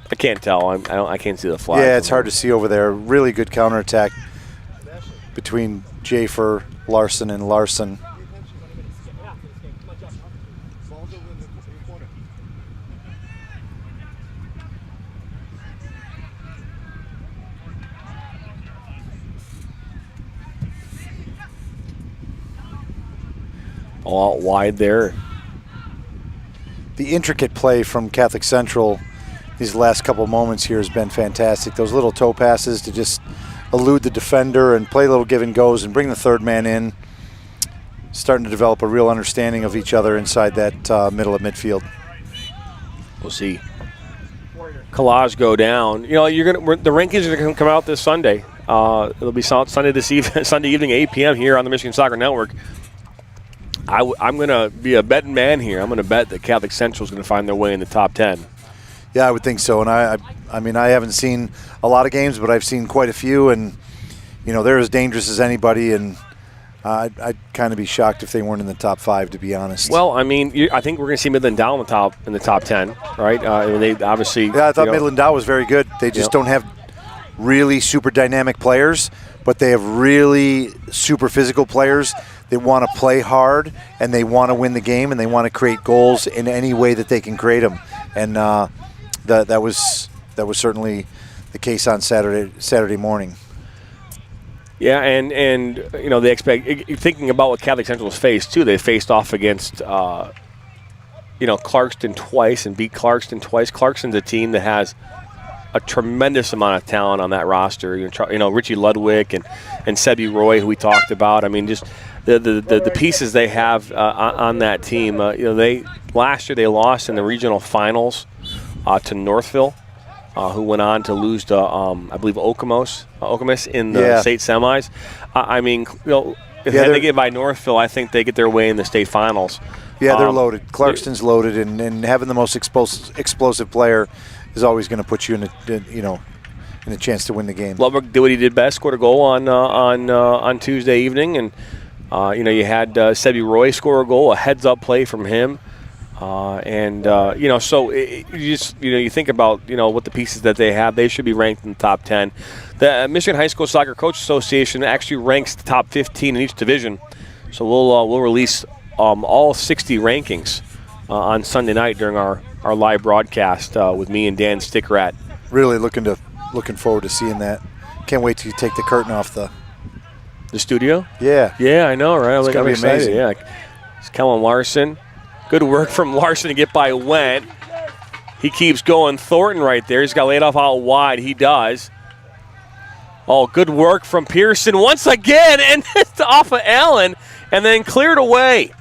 I can't tell. I can't see the flag. Yeah, it's hard to see over there. Really good counterattack between Jaffer, Larson, and Larson. All out wide there. intricate play from Catholic Central these last couple moments here has been fantastic. Those little toe passes to just elude the defender and play little give and goes and bring the third man in. Starting to develop a real understanding of each other inside that middle of midfield. We'll see Collage go down. You know, the rankings are going to come out this Sunday. It'll be Sunday evening, 8 p.m. here on the Michigan Soccer Network. I'm going to be a betting man here. I'm going to bet that Catholic Central is going to find their way in the top 10. Yeah, I would think so. And I mean, I haven't seen a lot of games, but I've seen quite a few, and you know, they're as dangerous as anybody. And I'd kind of be shocked if they weren't in the top 5, to be honest. Well, I mean, I think we're going to see Midland Dow in the top 10, right? They obviously. Yeah, I thought Midland Dow was very good. They just don't have really super dynamic players, but they have really super physical players. They want to play hard, and they want to win the game, and they want to create goals in any way that they can create them. And that was certainly the case on Saturday morning. Yeah, and you know, they thinking about what Catholic Central has faced too. They faced off against Clarkston twice and beat Clarkston twice. Clarkston's a team that has a tremendous amount of talent on that roster. You know, Richie Ludwig and Sebi Roy, who we talked about. I mean, just the pieces they have on that team. Last year they lost in the regional finals to Northville, who went on to lose to I believe Okemos in the state semis. I mean, if they get by Northville, I think they get their way in the state finals. Yeah, they're loaded. Clarkston's loaded, and having the most explosive player is always going to put you in a chance to win the game. Ludwig did what he did best, scored a goal on Tuesday evening, and you had Sebi Roy score a goal, a heads-up play from him. You think about what the pieces that they have. They should be ranked in the top 10. The Michigan High School Soccer Coach Association actually ranks the top 15 in each division. So we'll release all 60 rankings on Sunday night during our live broadcast with me and Dan Stickrat. Really looking forward to seeing that. Can't wait till you take the curtain off the studio. Yeah. Yeah, I know, right? It's gonna be excited. amazing. Yeah, it's Kellen Larson. Good work from Larson to get by Wendt. He keeps going. Thornton right there. He's got laid off out wide. He does. Oh, good work from Pearson once again, and it's off of Allen, and then cleared away.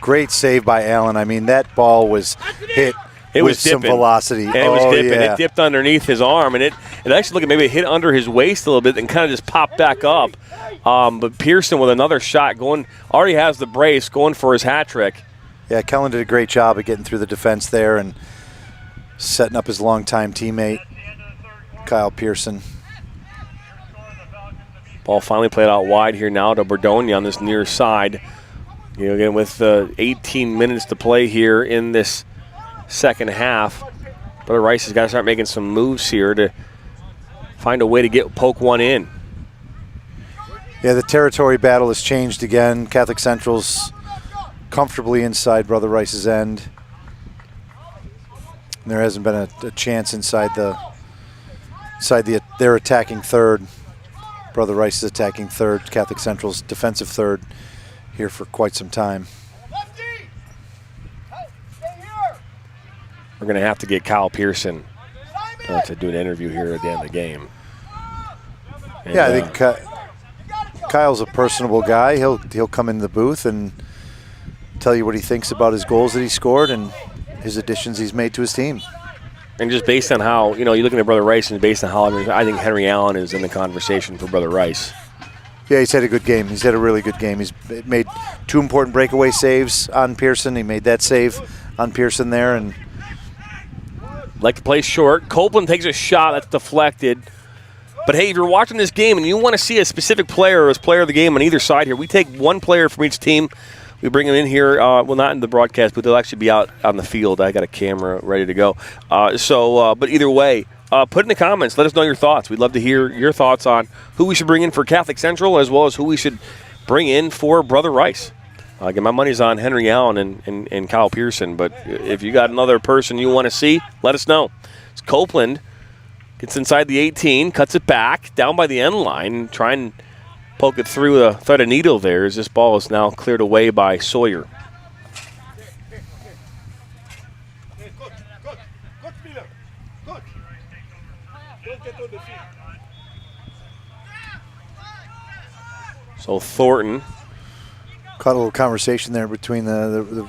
Great save by Allen. I mean, that ball was hit with some velocity. And it was dipping. Yeah. It dipped underneath his arm, and it actually looked like maybe it hit under his waist a little bit and kind of just popped back up. But Pearson with another shot already has the brace, going for his hat trick. Yeah, Kellen did a great job of getting through the defense there and setting up his longtime teammate, Kyle Pearson. Ball finally played out wide here now to Bordogna on this near side. Again, with 18 minutes to play here in this second half, Brother Rice has got to start making some moves here to find a way to poke one in. Yeah, the territory battle has changed again. Catholic Central's comfortably inside Brother Rice's end. And there hasn't been a chance inside their attacking third. Brother Rice is attacking third. Catholic Central's defensive third here for quite some time. We're going to have to get Kyle Pearson to do an interview here at the end of the game. And, I think Kyle's a personable guy. He'll come into the booth and tell you what he thinks about his goals that he scored and his additions he's made to his team. And just based on how, you're looking at Brother Rice, and based on how I think Henry Allen is in the conversation for Brother Rice. Yeah, he's had a good game. He's had a really good game. He's made 2 important breakaway saves on Pearson. He made that save on Pearson there. And like to play short. Copeland takes a shot that's deflected. But, hey, if you're watching this game and you want to see a specific player as player of the game on either side here, we take one player from each team. We bring them in here, not in the broadcast, but they'll actually be out on the field. I got a camera ready to go. But either way, put in the comments. Let us know your thoughts. We'd love to hear your thoughts on who we should bring in for Catholic Central as well as who we should bring in for Brother Rice. Again, my money's on Henry Allen and Kyle Pearson, but if you got another person you want to see, let us know. It's Copeland. Gets inside the 18, cuts it back, down by the end line, trying and poke it through the thread of needle there as this ball is now cleared away by Sawyer. So Thornton. Caught a little conversation there between the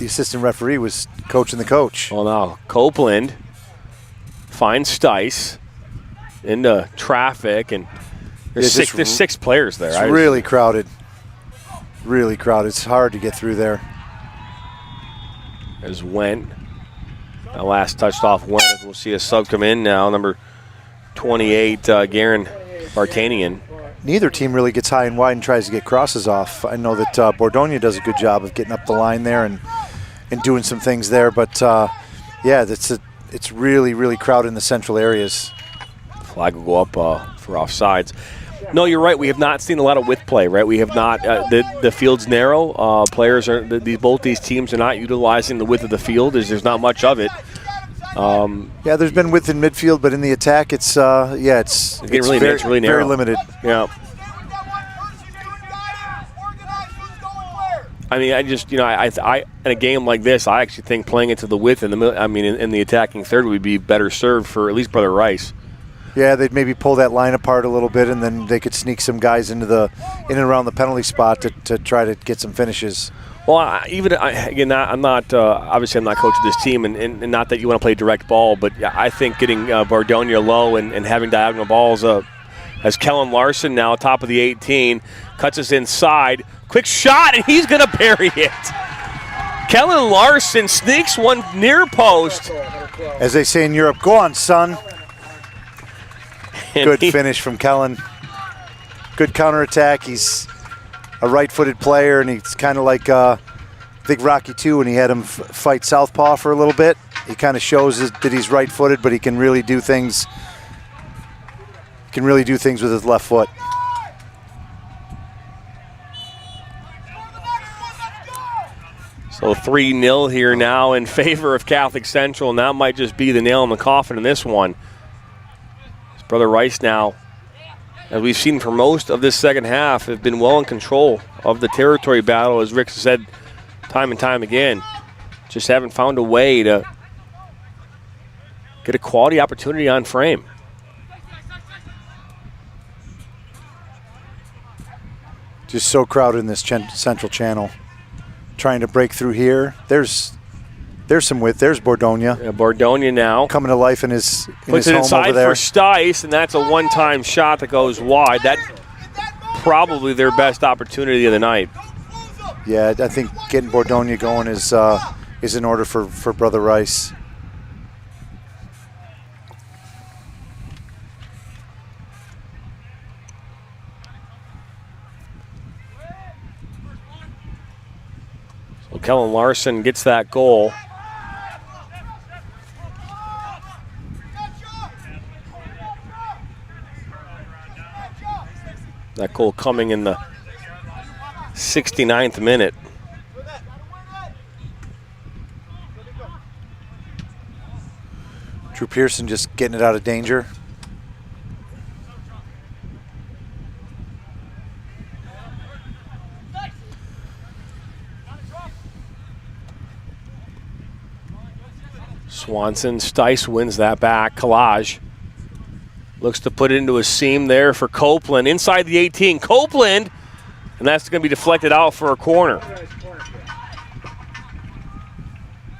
assistant referee was coaching the coach. Well, now Copeland finds Stice into traffic, and there's 6 players there. It's really crowded. Really crowded. It's hard to get through there. There's Went. That last touched off Went. We'll see a sub come in now, number 28, Garen Vartanian. Neither team really gets high and wide and tries to get crosses off. I know that Bordonia does a good job of getting up the line there and doing some things there, but yeah, it's really, really crowded in the central areas. Flag will go up for offsides. No, you're right. We have not seen a lot of width play, right? We have not. The field's narrow. Players are both these teams are not utilizing the width of the field. There's not much of it. Yeah, there's been width in midfield, but in the attack, it's really narrow. Very limited. Yeah. I mean, I just, I in a game like this, I actually think playing it to the width in the attacking third would be better served for at least Brother Rice. Yeah, they'd maybe pull that line apart a little bit, and then they could sneak some guys in and around the penalty spot to try to get some finishes. Well, I'm not obviously I'm not coaching this team, and not that you want to play direct ball, but I think getting Bardonia low and having diagonal balls as Kellen Larson now top of the 18 cuts us inside, quick shot, and he's going to bury it. Kellen Larson sneaks one near post. As they say in Europe, go on, son. Good finish from Kellen. Good counterattack. He's a right-footed player, and he's kind of like I think Rocky II when he had him fight southpaw for a little bit. He kind of shows that he's right-footed, but he can really do things. With his left foot. So 3-0 here now in favor of Catholic Central, and that might just be the nail in the coffin in this one. Brother Rice now, as we've seen for most of this second half, have been well in control of the territory battle, as Rick said time and time again. Just haven't found a way to get a quality opportunity on frame. Just so crowded in this central channel. Trying to break through here. There's some width. There's Bordonia. Yeah, Bordonia now coming to life in his puts it home inside over there. For Stice, and that's a one-time shot that goes wide. That's probably their best opportunity of the night. Yeah, I think getting Bordonia going is in order for Brother Rice. So Kellen Larson gets that goal. That goal coming in the 69th minute. Drew Pearson just getting it out of danger. Swanson, Stice wins that back. Collage looks to put it into a seam there for Copeland. Inside the 18, Copeland, and that's going to be deflected out for a corner.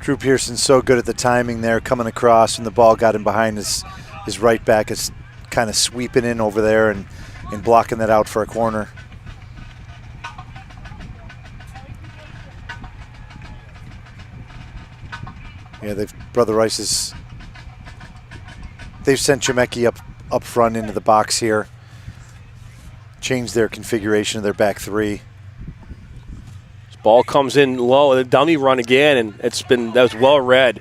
Drew Pearson's so good at the timing there, coming across, and the ball got him behind his right back. It's kind of sweeping in over there and blocking that out for a corner. Yeah, Brother Rice's. They've sent Chemecki up front into the box here. Changed their configuration of their back three. This ball comes in low, the dummy run again, and that was well read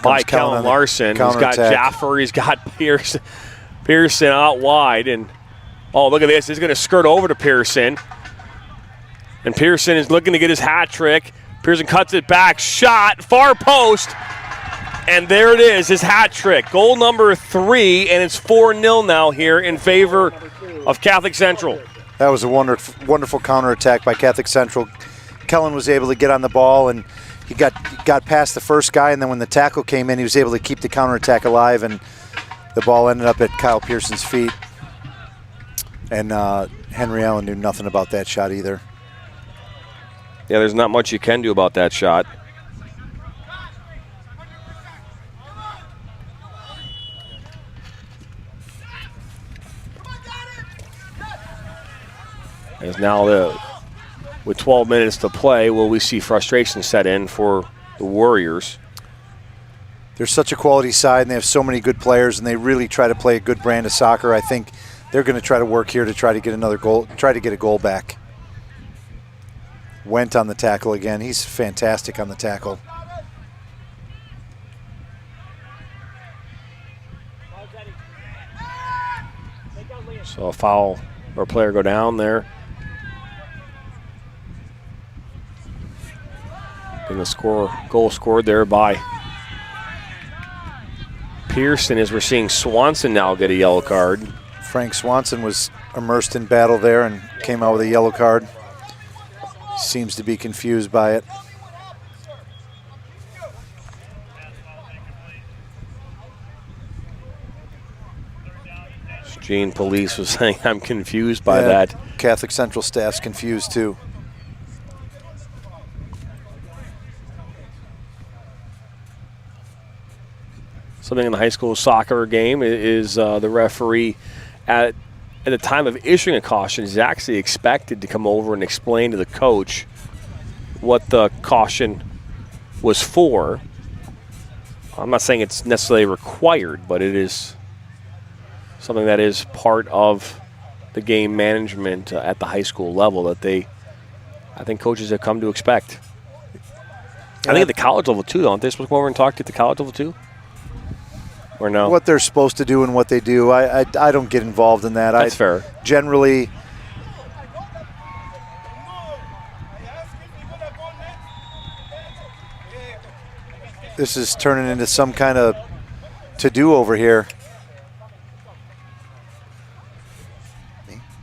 by Kellen Larson. He's got Jaffer, he's got Pearson out wide, and oh, look at this! He's going to skirt over to Pearson, and Pearson is looking to get his hat trick. Pearson cuts it back, shot, far post, and there it is, his hat trick. Goal number 3, and it's 4-0 now here in favor of Catholic Central. That was a wonderful counterattack by Catholic Central. Kellen was able to get on the ball, and he got past the first guy, and then when the tackle came in, he was able to keep the counterattack alive, and the ball ended up at Kyle Pearson's feet. And Henry Allen knew nothing about that shot either. Yeah, there's not much you can do about that shot. As now, with 12 minutes to play, will we see frustration set in for the Warriors? They're such a quality side, and they have so many good players, and they really try to play a good brand of soccer. I think they're going to try to work here to try to get another goal, try to get a goal back. Went on the tackle again. He's fantastic on the tackle. So a foul or a player go down there. And the goal scored there by Pearson, as we're seeing Swanson now get a yellow card. Frank Swanson was immersed in battle there and came out with a yellow card. Seems to be confused by it. Gene Police was saying, I'm confused by that. Catholic Central staff's confused too. Something in the high school soccer game is the referee at the time of issuing a caution is actually expected to come over and explain to the coach what the caution was for. I'm not saying it's necessarily required, but it is something that is part of the game management at the high school level that I think coaches have come to expect. I think at the college level too, aren't they supposed to come over and talk to the college level too? Or no? What they're supposed to do and what they do, I don't get involved in that. That's fair. Generally, this is turning into some kind of to-do over here.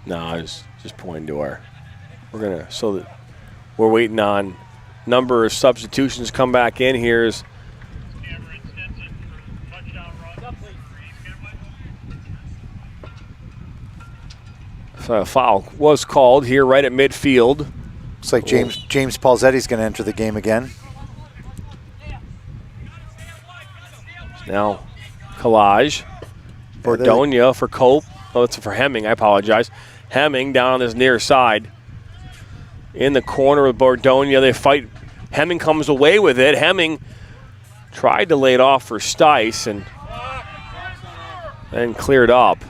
No, I was just pointing to we're waiting on number of substitutions come back in. Here's so a foul was called here right at midfield. Looks like James Paulzetti's going to enter the game again. Now, Collage. Bordonia for Cope. Oh, it's for Hemming. I apologize. Hemming down on his near side. In the corner with Bordonia. They fight. Hemming comes away with it. Hemming tried to lay it off for Stice and then cleared up.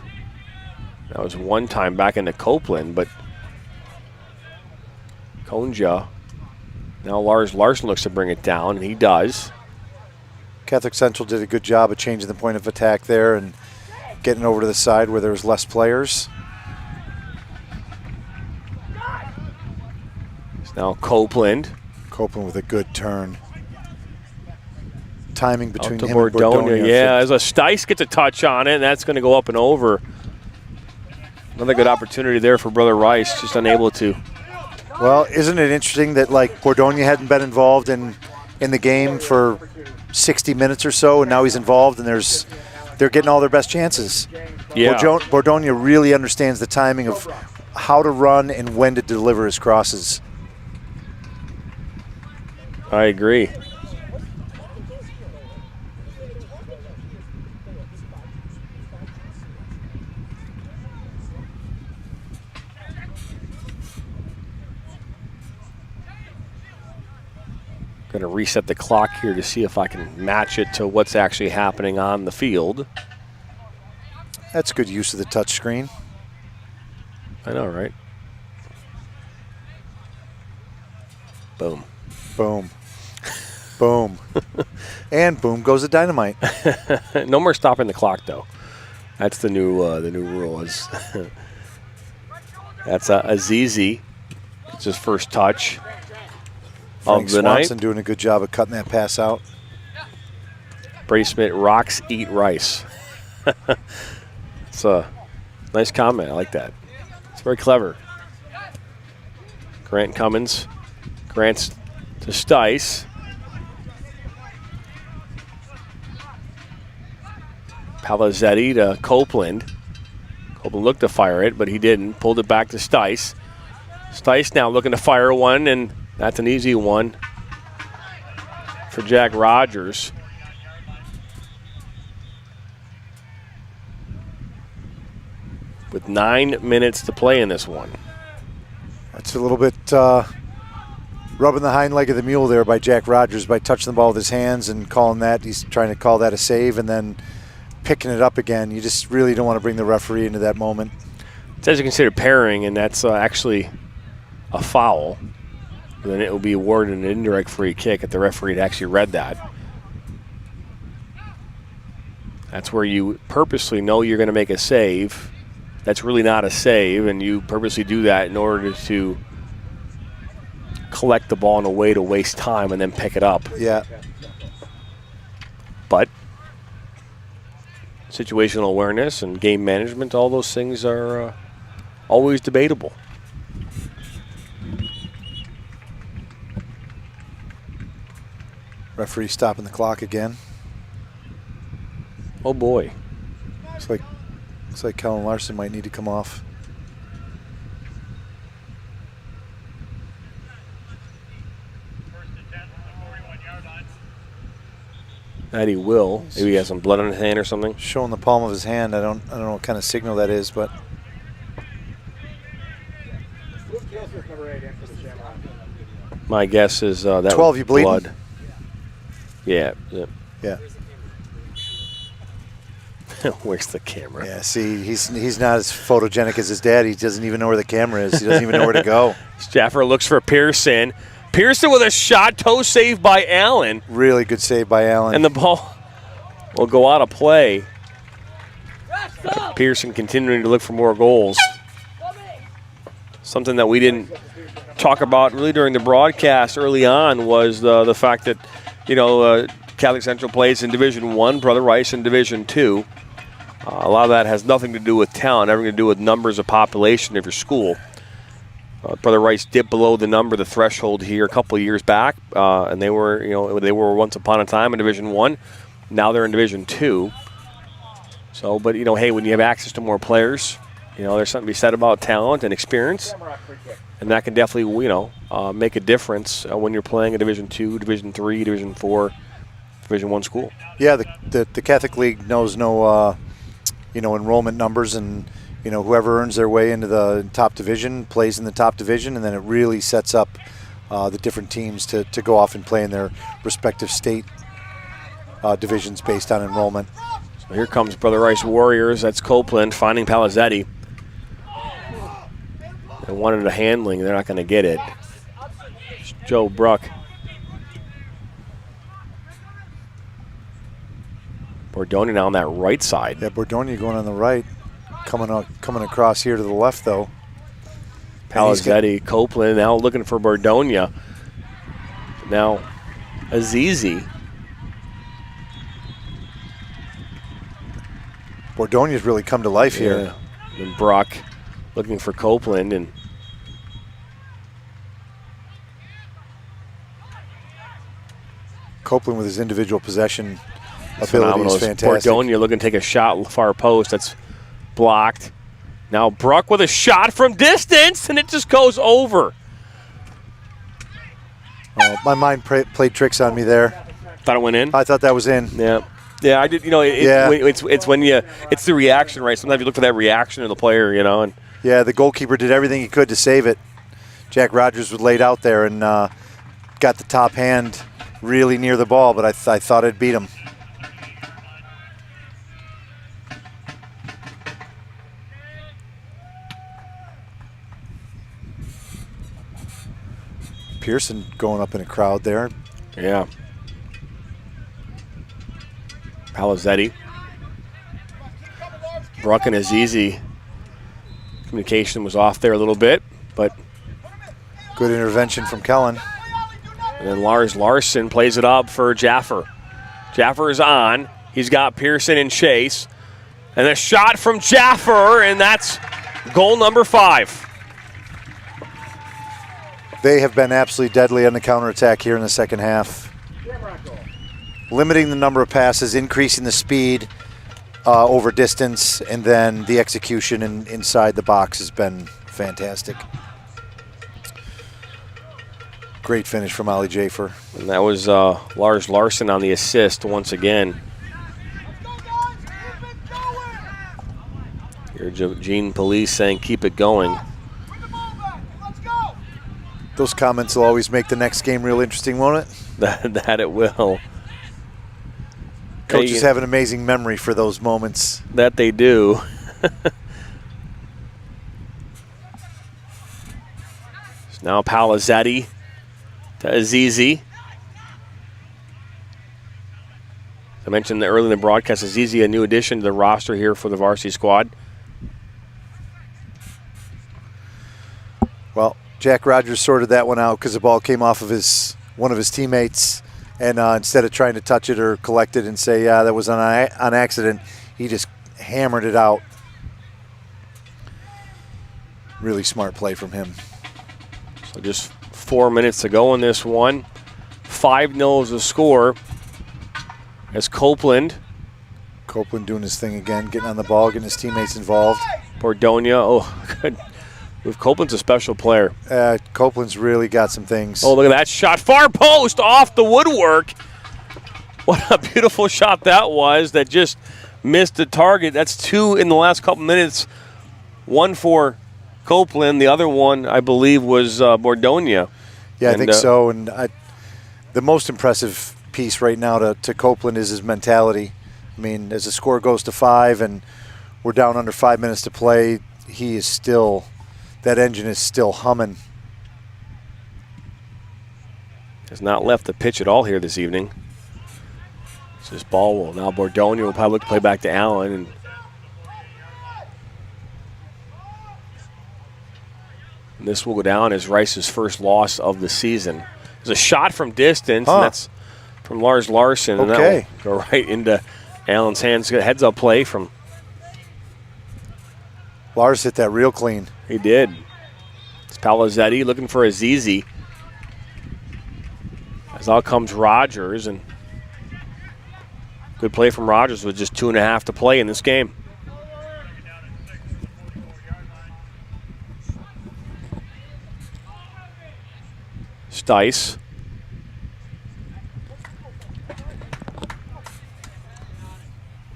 That was one time back into Copeland, but Konja. Now Lars Larson looks to bring it down, and he does. Catholic Central did a good job of changing the point of attack there and getting over to the side where there was less players. It's now Copeland. Copeland with a good turn. Timing between him and Bordonia. Yeah, as a Stice gets a touch on it, and that's going to go up and over. Another good opportunity there for Brother Rice, just unable to. Well, isn't it interesting that like Bordonia hadn't been involved in the game for 60 minutes or so, and now he's involved, and they're getting all their best chances. Yeah. Bordonia really understands the timing of how to run and when to deliver his crosses. I agree. Going to reset the clock here to see if I can match it to what's actually happening on the field. That's good use of the touch screen. I know, right? Boom. Boom. Boom. And boom goes the dynamite. No more stopping the clock, though. That's the new rule. Is that's Azizi. It's his first touch. Frank Of the Swanson night. doing a good job of cutting that pass out. Brady Smith rocks, eat rice. It's a nice comment. I like that. It's very clever. Grant Cummins. Grant's to Stice. Palazzetti to Copeland. Copeland looked to fire it, but he didn't. Pulled it back to Stice. Stice now looking to fire one, and that's an easy one for Jack Rogers. With 9 minutes to play in this one. That's a little bit rubbing the hind leg of the mule there by Jack Rogers by touching the ball with his hands and calling that. He's trying to call that a save and then picking it up again. You just really don't want to bring the referee into that moment. It says you consider pairing, and that's actually a foul. Then it will be awarded an indirect free kick if the referee had actually read that. That's where you purposely know you're going to make a save. That's really not a save, and you purposely do that in order to collect the ball in a way to waste time and then pick it up. Yeah. But situational awareness and game management, all those things are always debatable. Referee stopping the clock again. Oh boy. Looks like Kellen Larson might need to come off. That he will. Maybe he has some blood on his hand or something. Showing the palm of his hand. I don't know what kind of signal that is, but my guess is that 12. You bleeding? blood. Yeah. Yeah. Where's the camera? Yeah. See, he's not as photogenic as his dad. He doesn't even know where the camera is. He doesn't even know where to go. Jaffer looks for Pearson. Pearson with a shot, toe save by Allen. Really good save by Allen. And the ball will go out of play. Pearson continuing to look for more goals. Something that we didn't talk about really during the broadcast early on was the fact that, Catholic Central plays in Division I, Brother Rice in Division II. A lot of that has nothing to do with talent, everything to do with numbers of population of your school. Brother Rice dipped below the threshold here a couple of years back, and they were once upon a time in Division I. Now they're in Division II. So, but hey, when you have access to more players, there's something to be said about talent and experience, and that can definitely make a difference when you're playing a Division II, Division III, Division IV, Division I school. Yeah, the Catholic League knows no enrollment numbers, and whoever earns their way into the top division plays in the top division, and then it really sets up the different teams to go off and play in their respective state divisions based on enrollment. So here comes Brother Rice Warriors. That's Copeland finding Palizzetti. They wanted a handling. They're not going to get it. It's Joe Bruck. Bordoni now on that right side. Yeah, Bordoni going on the right. Coming across here to the left, though. Palizzetti, Copeland now looking for Bordonia. Now, Azizi. Bordonia's really come to life here. And Brock looking for Copeland. And Copeland with his individual possession ability is fantastic. Bordonia looking to take a shot far post. That's blocked. Now Bruck with a shot from distance, and it just goes over. Oh, my mind played tricks on me there. Thought it went in? I thought that was in. Yeah, I did. It's when it's the reaction, right? Sometimes you look for that reaction of the player, and yeah, the goalkeeper did everything he could to save it. Jack Rogers was laid out there and got the top hand really near the ball, but I thought it beat him. Pearson going up in a crowd there. Yeah. Palizzetti. Bruck and Azizi. Communication was off there a little bit, but good intervention from Kellen. And then Lars Larson plays it up for Jaffer. Jaffer is on. He's got Pearson in chase. And a shot from Jaffer, and that's goal number 5. They have been absolutely deadly on the counterattack here in the second half. Limiting the number of passes, increasing the speed, over distance, and then the execution inside the box has been fantastic. Great finish from Ali Jafer. And that was Lars Larson on the assist once again. Here, Gene Police saying, keep it going. Those comments will always make the next game real interesting, won't it? That it will. Coaches have an amazing memory for those moments. That they do. So now Palizzetti to Azizi. As I mentioned earlier in the broadcast, Azizi, a new addition to the roster here for the varsity squad. Well, Jack Rogers sorted that one out because the ball came off of one of his teammates, and instead of trying to touch it or collect it and say, yeah, that was on accident, he just hammered it out. Really smart play from him. So just 4 minutes to go in this one. 5-0 is the score as Copeland doing his thing again, getting on the ball, getting his teammates involved. Bordonia, oh, good. Copeland's a special player. Copeland's really got some things. Oh, look at that shot. Far post off the woodwork. What a beautiful shot that was that just missed the target. That's 2 in the last couple minutes. 1 for Copeland. The other one, I believe, was Bordonia. Yeah, I think so. And the most impressive piece right now to Copeland is his mentality. I mean, as the score goes to 5 and we're down under 5 minutes to play, he is still... that engine is still humming. Has not left the pitch at all here this evening. So this ball will now Bordonia will probably look to play back to Allen. And this will go down as Rice's first loss of the season. There's a shot from distance, and that's from Lars Larson. And that will go right into Allen's hands. Heads up play from Lars hit that real clean. He did. It's Palizzetti looking for Azizi. As out comes Rogers, and good play from Rogers with just 2.5 to play in this game. Stice.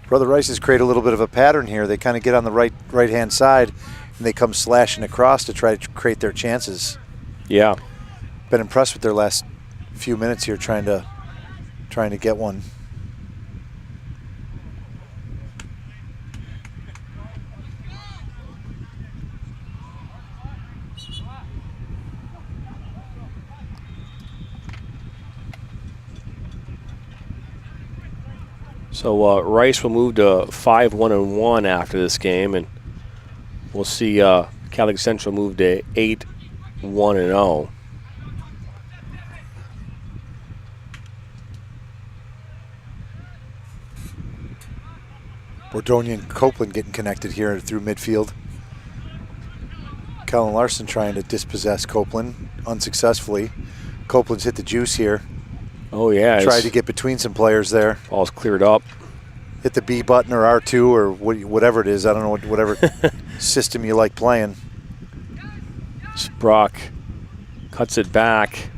Brother Rice has created a little bit of a pattern here. They kind of get on the right-hand side, and they come slashing across to try to create their chances. Yeah. Been impressed with their last few minutes here trying to get one. So Rice will move to 5-1-1 after this game, and we'll see Catholic Central move to 8-1-0. Bordonia and Copeland getting connected here through midfield. Kellen Larson trying to dispossess Copeland unsuccessfully. Copeland's hit the juice here. Oh, yeah. Tried to get between some players there. Ball's cleared up. Hit the B button or R2 or whatever it is. I don't know, whatever system you like playing. Sprock cuts it back.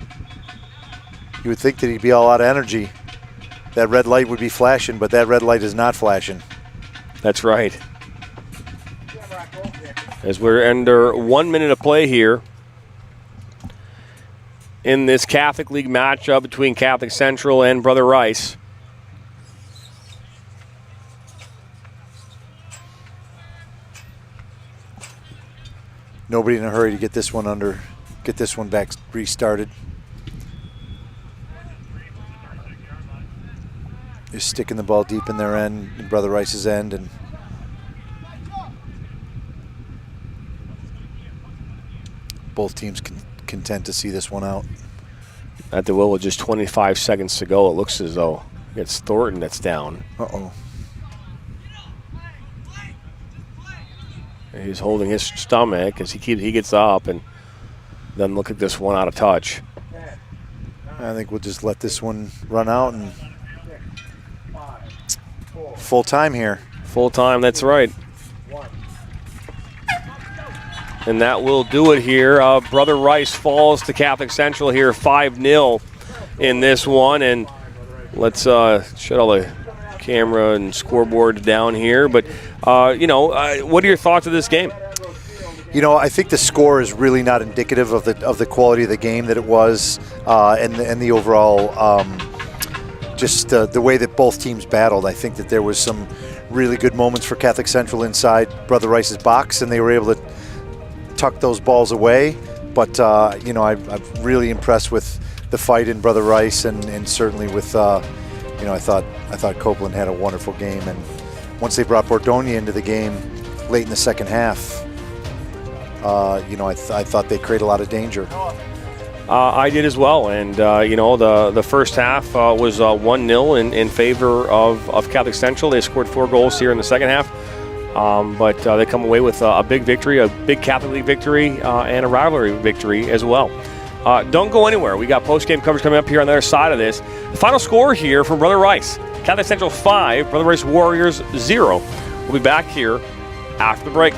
You would think that he'd be all out of energy. That red light would be flashing, but that red light is not flashing. That's right. As we're under 1 minute of play here in this Catholic League matchup between Catholic Central and Brother Rice. Nobody in a hurry to get this one back restarted. They're sticking the ball deep in their end, in Brother Rice's end, and both teams content to see this one out. At the will with just 25 seconds to go, it looks as though it's Thornton that's down. Uh-oh. He's holding his stomach as he gets up, and then look at this one out of touch. I think we'll just let this one run out and full time here. Full time, that's right. And that will do it here. Brother Rice falls to Catholic Central here 5-0 in this one. And let's shut all the camera and scoreboard down here. But, what are your thoughts of this game? I think the score is really not indicative of the quality of the game that it was and the overall just the way that both teams battled. I think that there was some really good moments for Catholic Central inside Brother Rice's box, and they were able to tuck those balls away. But, I'm really impressed with the fight in Brother Rice and certainly with, I thought Copeland had a wonderful game. And once they brought Bordonia into the game late in the second half, I thought they created a lot of danger. I did as well, and the first half was 1-0 in favor of Catholic Central. They scored 4 goals here in the second half, but they come away with a big victory, a big Catholic League victory, and a rivalry victory as well. Don't go anywhere. We got post-game coverage coming up here on the other side of this. The final score here from Brother Rice: Catholic Central 5, Brother Rice Warriors 0. We'll be back here after the break.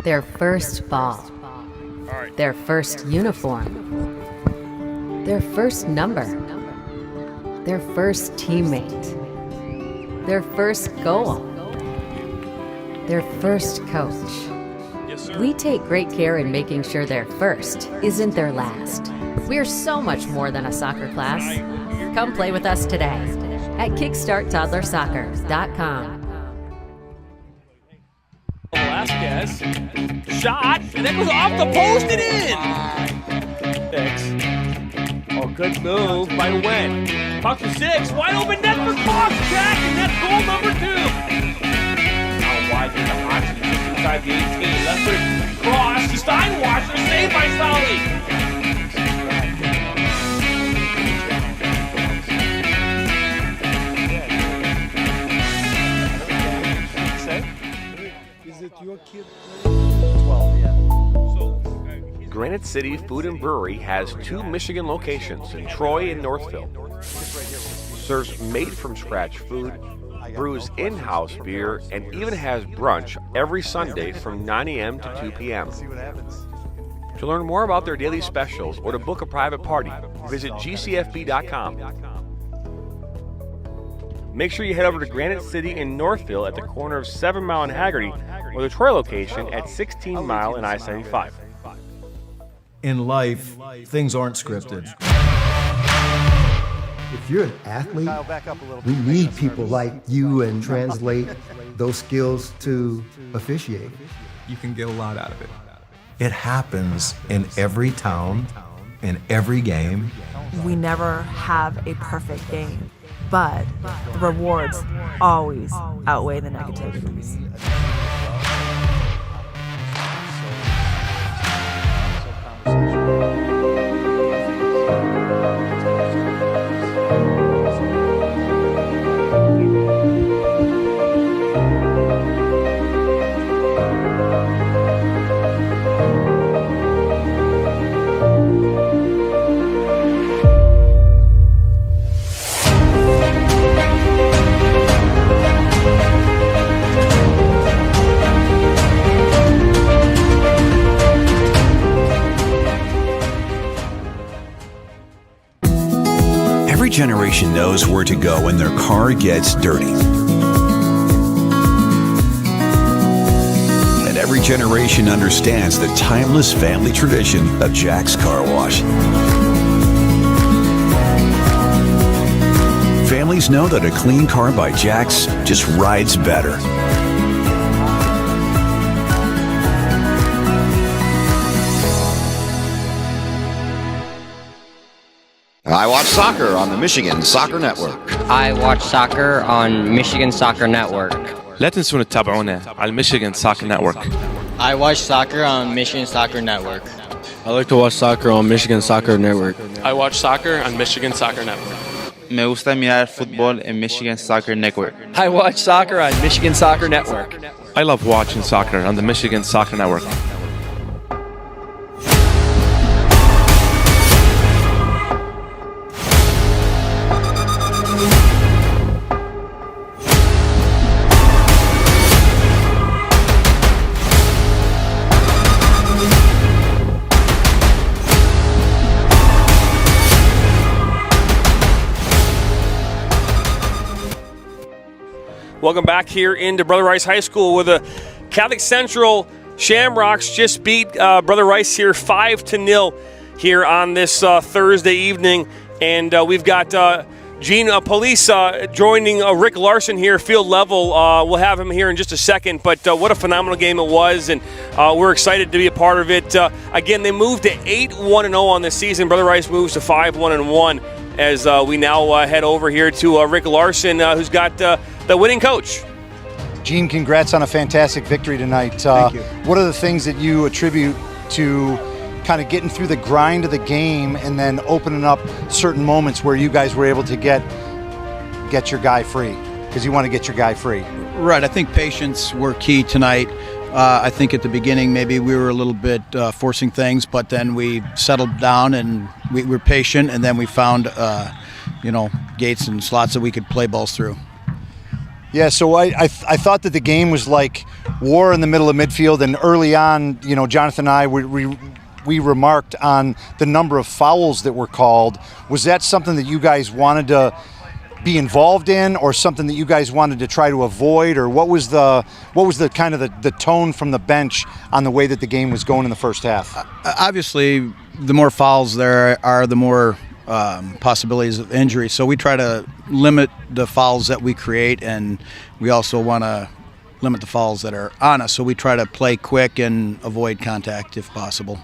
Their first ball, their first uniform, their first number, their first teammate, their first goal, their first coach. We take great care in making sure their first isn't their last. We're so much more than a soccer class. Come play with us today at kickstarttoddlersoccer.com. Velasquez, shot, and that goes off the post and in. Oh, good move by Wen. Puck to 6, wide open net for Cox, Jack, and that's goal number 2. Now wide in the option, just inside the 18. Left foot cross to Steinwasser, saved by Solly. Your kid 12, yeah. Granite City Food and Brewery has 2 Michigan locations in Troy and Northville. Serves made-from-scratch food, brews in-house beer, and even has brunch every Sunday from 9 a.m. to 2 p.m. To learn more about their daily specials or to book a private party, visit gcfb.com. Make sure you head over to Granite City in Northville at the corner of 7 Mile and Haggerty, or the Troy location at 16 Mile and I-75. In life, things aren't scripted. If you're an athlete, we need people like you and translate those skills to officiate. You can get a lot out of it. It happens in every town, in every game. We never have a perfect game, but the rewards always outweigh the negativities. Every generation knows where to go when their car gets dirty. And every generation understands the timeless family tradition of Jack's Car Wash. Families know that a clean car by Jack's just rides better. I watch soccer on the Michigan Soccer Network. I watch soccer on Michigan Soccer Network. لا تنسون تتابعونا على الميشيغان ساكر نتورك. I watch soccer on Michigan Soccer Network. I like to watch soccer on Michigan Soccer Network. I watch soccer on Michigan Soccer Network. Me gusta mirar fútbol en Michigan Soccer Network. I watch soccer on Michigan Soccer Network. I love watching soccer on the Michigan Soccer Network. Welcome back here into Brother Rice High School, where the Catholic Central Shamrocks just beat Brother Rice here 5-0 here on this Thursday evening. And we've got Gene Police joining Rick Larson here, field level. We'll have him here in just a second, but what a phenomenal game it was, and we're excited to be a part of it. Again, they moved to 8-1-0 on this season. Brother Rice moves to 5-1-1 as we now head over here to Rick Larson, who's got the winning coach. Gene, congrats on a fantastic victory tonight. Thank you. What are the things that you attribute to kind of getting through the grind of the game and then opening up certain moments where you guys were able to get your guy free? Because you want to get your guy free. Right. I think patience were key tonight. I think at the beginning maybe we were a little bit forcing things, but then we settled down and we were patient, and then we found gates and slots that we could play balls through. Yeah, so I thought that the game was like war in the middle of midfield, and early on, Jonathan and I, we remarked on the number of fouls that were called. Was that something that you guys wanted to be involved in, or something that you guys wanted to try to avoid, or what was the kind of the tone from the bench on the way that the game was going in the first half? Obviously, the more fouls there are, the more possibilities of injury. So we try to limit the fouls that we create, and we also want to limit the fouls that are on us. So we try to play quick and avoid contact if possible.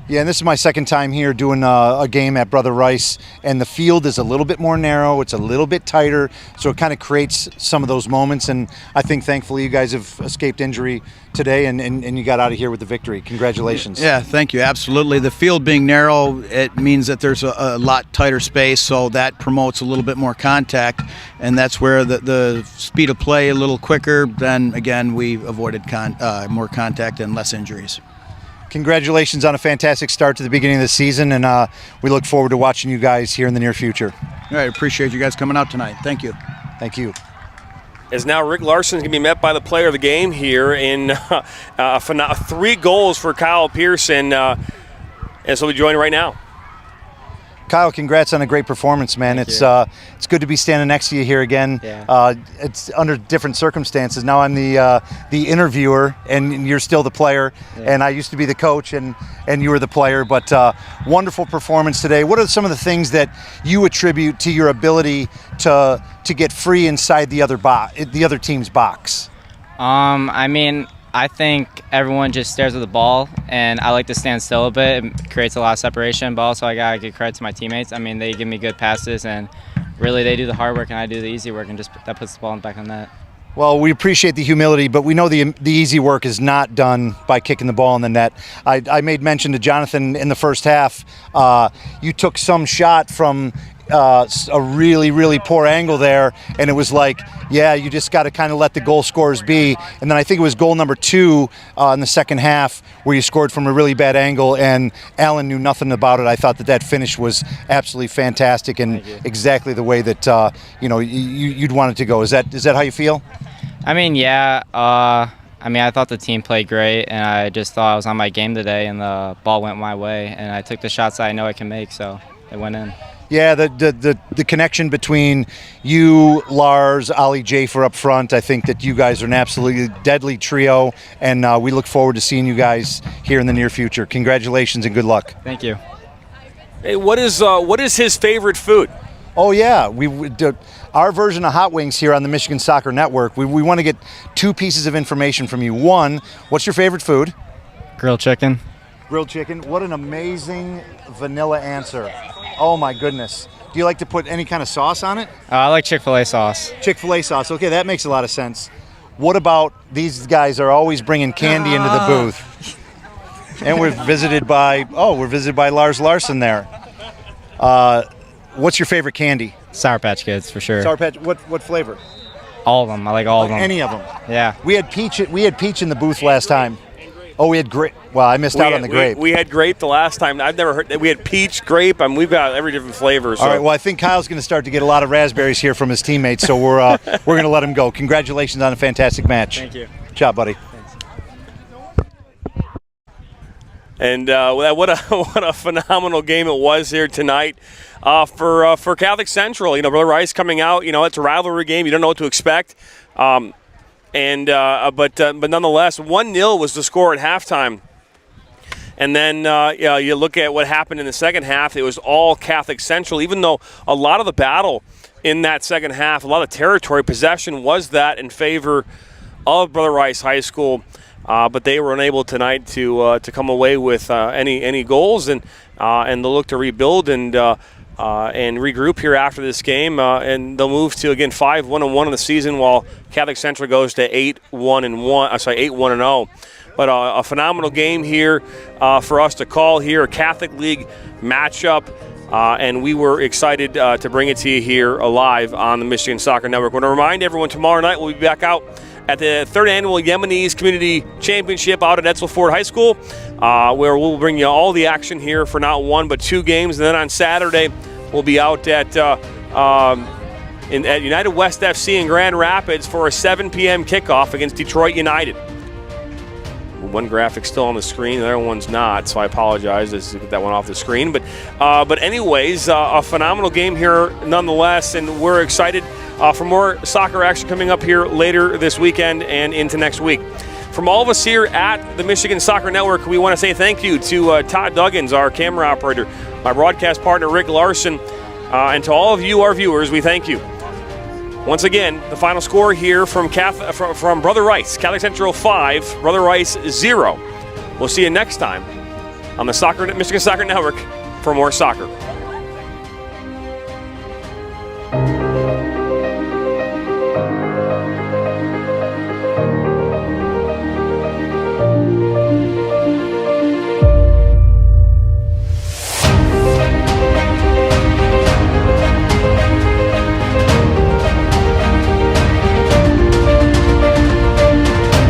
Yeah, and this is my second time here doing a game at Brother Rice, and the field is a little bit more narrow, it's a little bit tighter, so it kind of creates some of those moments, and I think thankfully you guys have escaped injury today, and you got out of here with the victory. Congratulations. Yeah, thank you. Absolutely. The field being narrow, it means that there's a lot tighter space, so that promotes a little bit more contact, and that's where the speed of play a little quicker. Then again, we avoided more contact and less injuries. Congratulations on a fantastic start to the beginning of the season, and we look forward to watching you guys here in the near future. All right, appreciate you guys coming out tonight. Thank you. Thank you. As now Rick Larson is going to be met by the player of the game here in 3 goals for Kyle Pearson, and so we join right now. Kyle, congrats on a great performance, man. It's good to be standing next to you here again. Yeah. It's under different circumstances. Now I'm the interviewer, and you're still the player. Yeah. And I used to be the coach, and you were the player. But wonderful performance today. What are some of the things that you attribute to your ability to get free inside the other team's box? I think everyone just stares at the ball, and I like to stand still a bit. It creates a lot of separation, but also I got to give credit to my teammates. They give me good passes, and really they do the hard work, and I do the easy work, and just that puts the ball in the back of the net. Well, we appreciate the humility, but we know the easy work is not done by kicking the ball in the net. I made mention to Jonathan in the first half, you took some shot from a really, really poor angle there, and it was like, yeah, you just got to kind of let the goal scorers be. And then I think it was goal number 2 in the second half where you scored from a really bad angle, and Alan knew nothing about it. I thought that finish was absolutely fantastic and exactly the way that you'd want it to go. Is that how you feel? Yeah. I thought the team played great, and I just thought I was on my game today, and the ball went my way, and I took the shots that I know I can make, so it went in. Yeah, the connection between you, Lars, Ollie Jafer up front, I think that you guys are an absolutely deadly trio, and we look forward to seeing you guys here in the near future. Congratulations and good luck. Thank you. Hey, what is his favorite food? Oh yeah, we do our version of hot wings here on the Michigan Soccer Network. We want to get 2 pieces of information from you. One, what's your favorite food? Grilled chicken. Grilled chicken. What an amazing vanilla answer. Oh my goodness. Do you like to put any kind of sauce on it? I like Chick-fil-A sauce. Chick-fil-A sauce. Okay, that makes a lot of sense. What about these guys are always bringing candy into the booth? And we're visited by Lars Larson there. What's your favorite candy? Sour Patch Kids for sure. Sour Patch. What flavor? All of them. I like all of them. Any of them. Yeah. We had peach in the booth last time. Oh, we had grape. Well, I missed out on the grape. We had grape the last time. I've never heard that. We had peach, grape. I mean, we've got every different flavor. So. All right. Well, I think Kyle's going to start to get a lot of raspberries here from his teammates, so we're going to let him go. Congratulations on a fantastic match. Thank you. Good job, buddy. And what a phenomenal game it was here tonight for Catholic Central. You know, Brother Rice coming out. You know, it's a rivalry game. You don't know what to expect. But nonetheless, 1-0 was the score at halftime. And then you look at what happened in the second half. It was all Catholic Central, even though a lot of the battle in that second half, a lot of territory possession was that in favor of Brother Rice High School. But they were unable tonight to come away with any goals, and they'll look to rebuild and regroup here after this game, and they'll move to again 5-1-1 in the season, while Catholic Central goes to 8-1-0. But a phenomenal game here for us to call here, a Catholic League matchup. And we were excited to bring it to you here live on the Michigan Soccer Network. I want to remind everyone, tomorrow night we'll be back out at the 3rd Annual Yemenis Community Championship out at Edsel Ford High School, where we'll bring you all the action here for not 1 but 2 games. And then on Saturday, we'll be out at United West FC in Grand Rapids for a 7 p.m. kickoff against Detroit United. One graphic's still on the screen, the other one's not, so I apologize. Let's get that one off the screen. But anyways, a phenomenal game here nonetheless, and we're excited for more soccer action coming up here later this weekend and into next week. From all of us here at the Michigan Soccer Network, we want to say thank you to Todd Duggins, our camera operator, my broadcast partner Rick Larson, and to all of you, our viewers, we thank you. Once again, the final score here from Brother Rice, Catholic Central 5, Brother Rice 0. We'll see you next time on the Michigan Soccer Network for more soccer.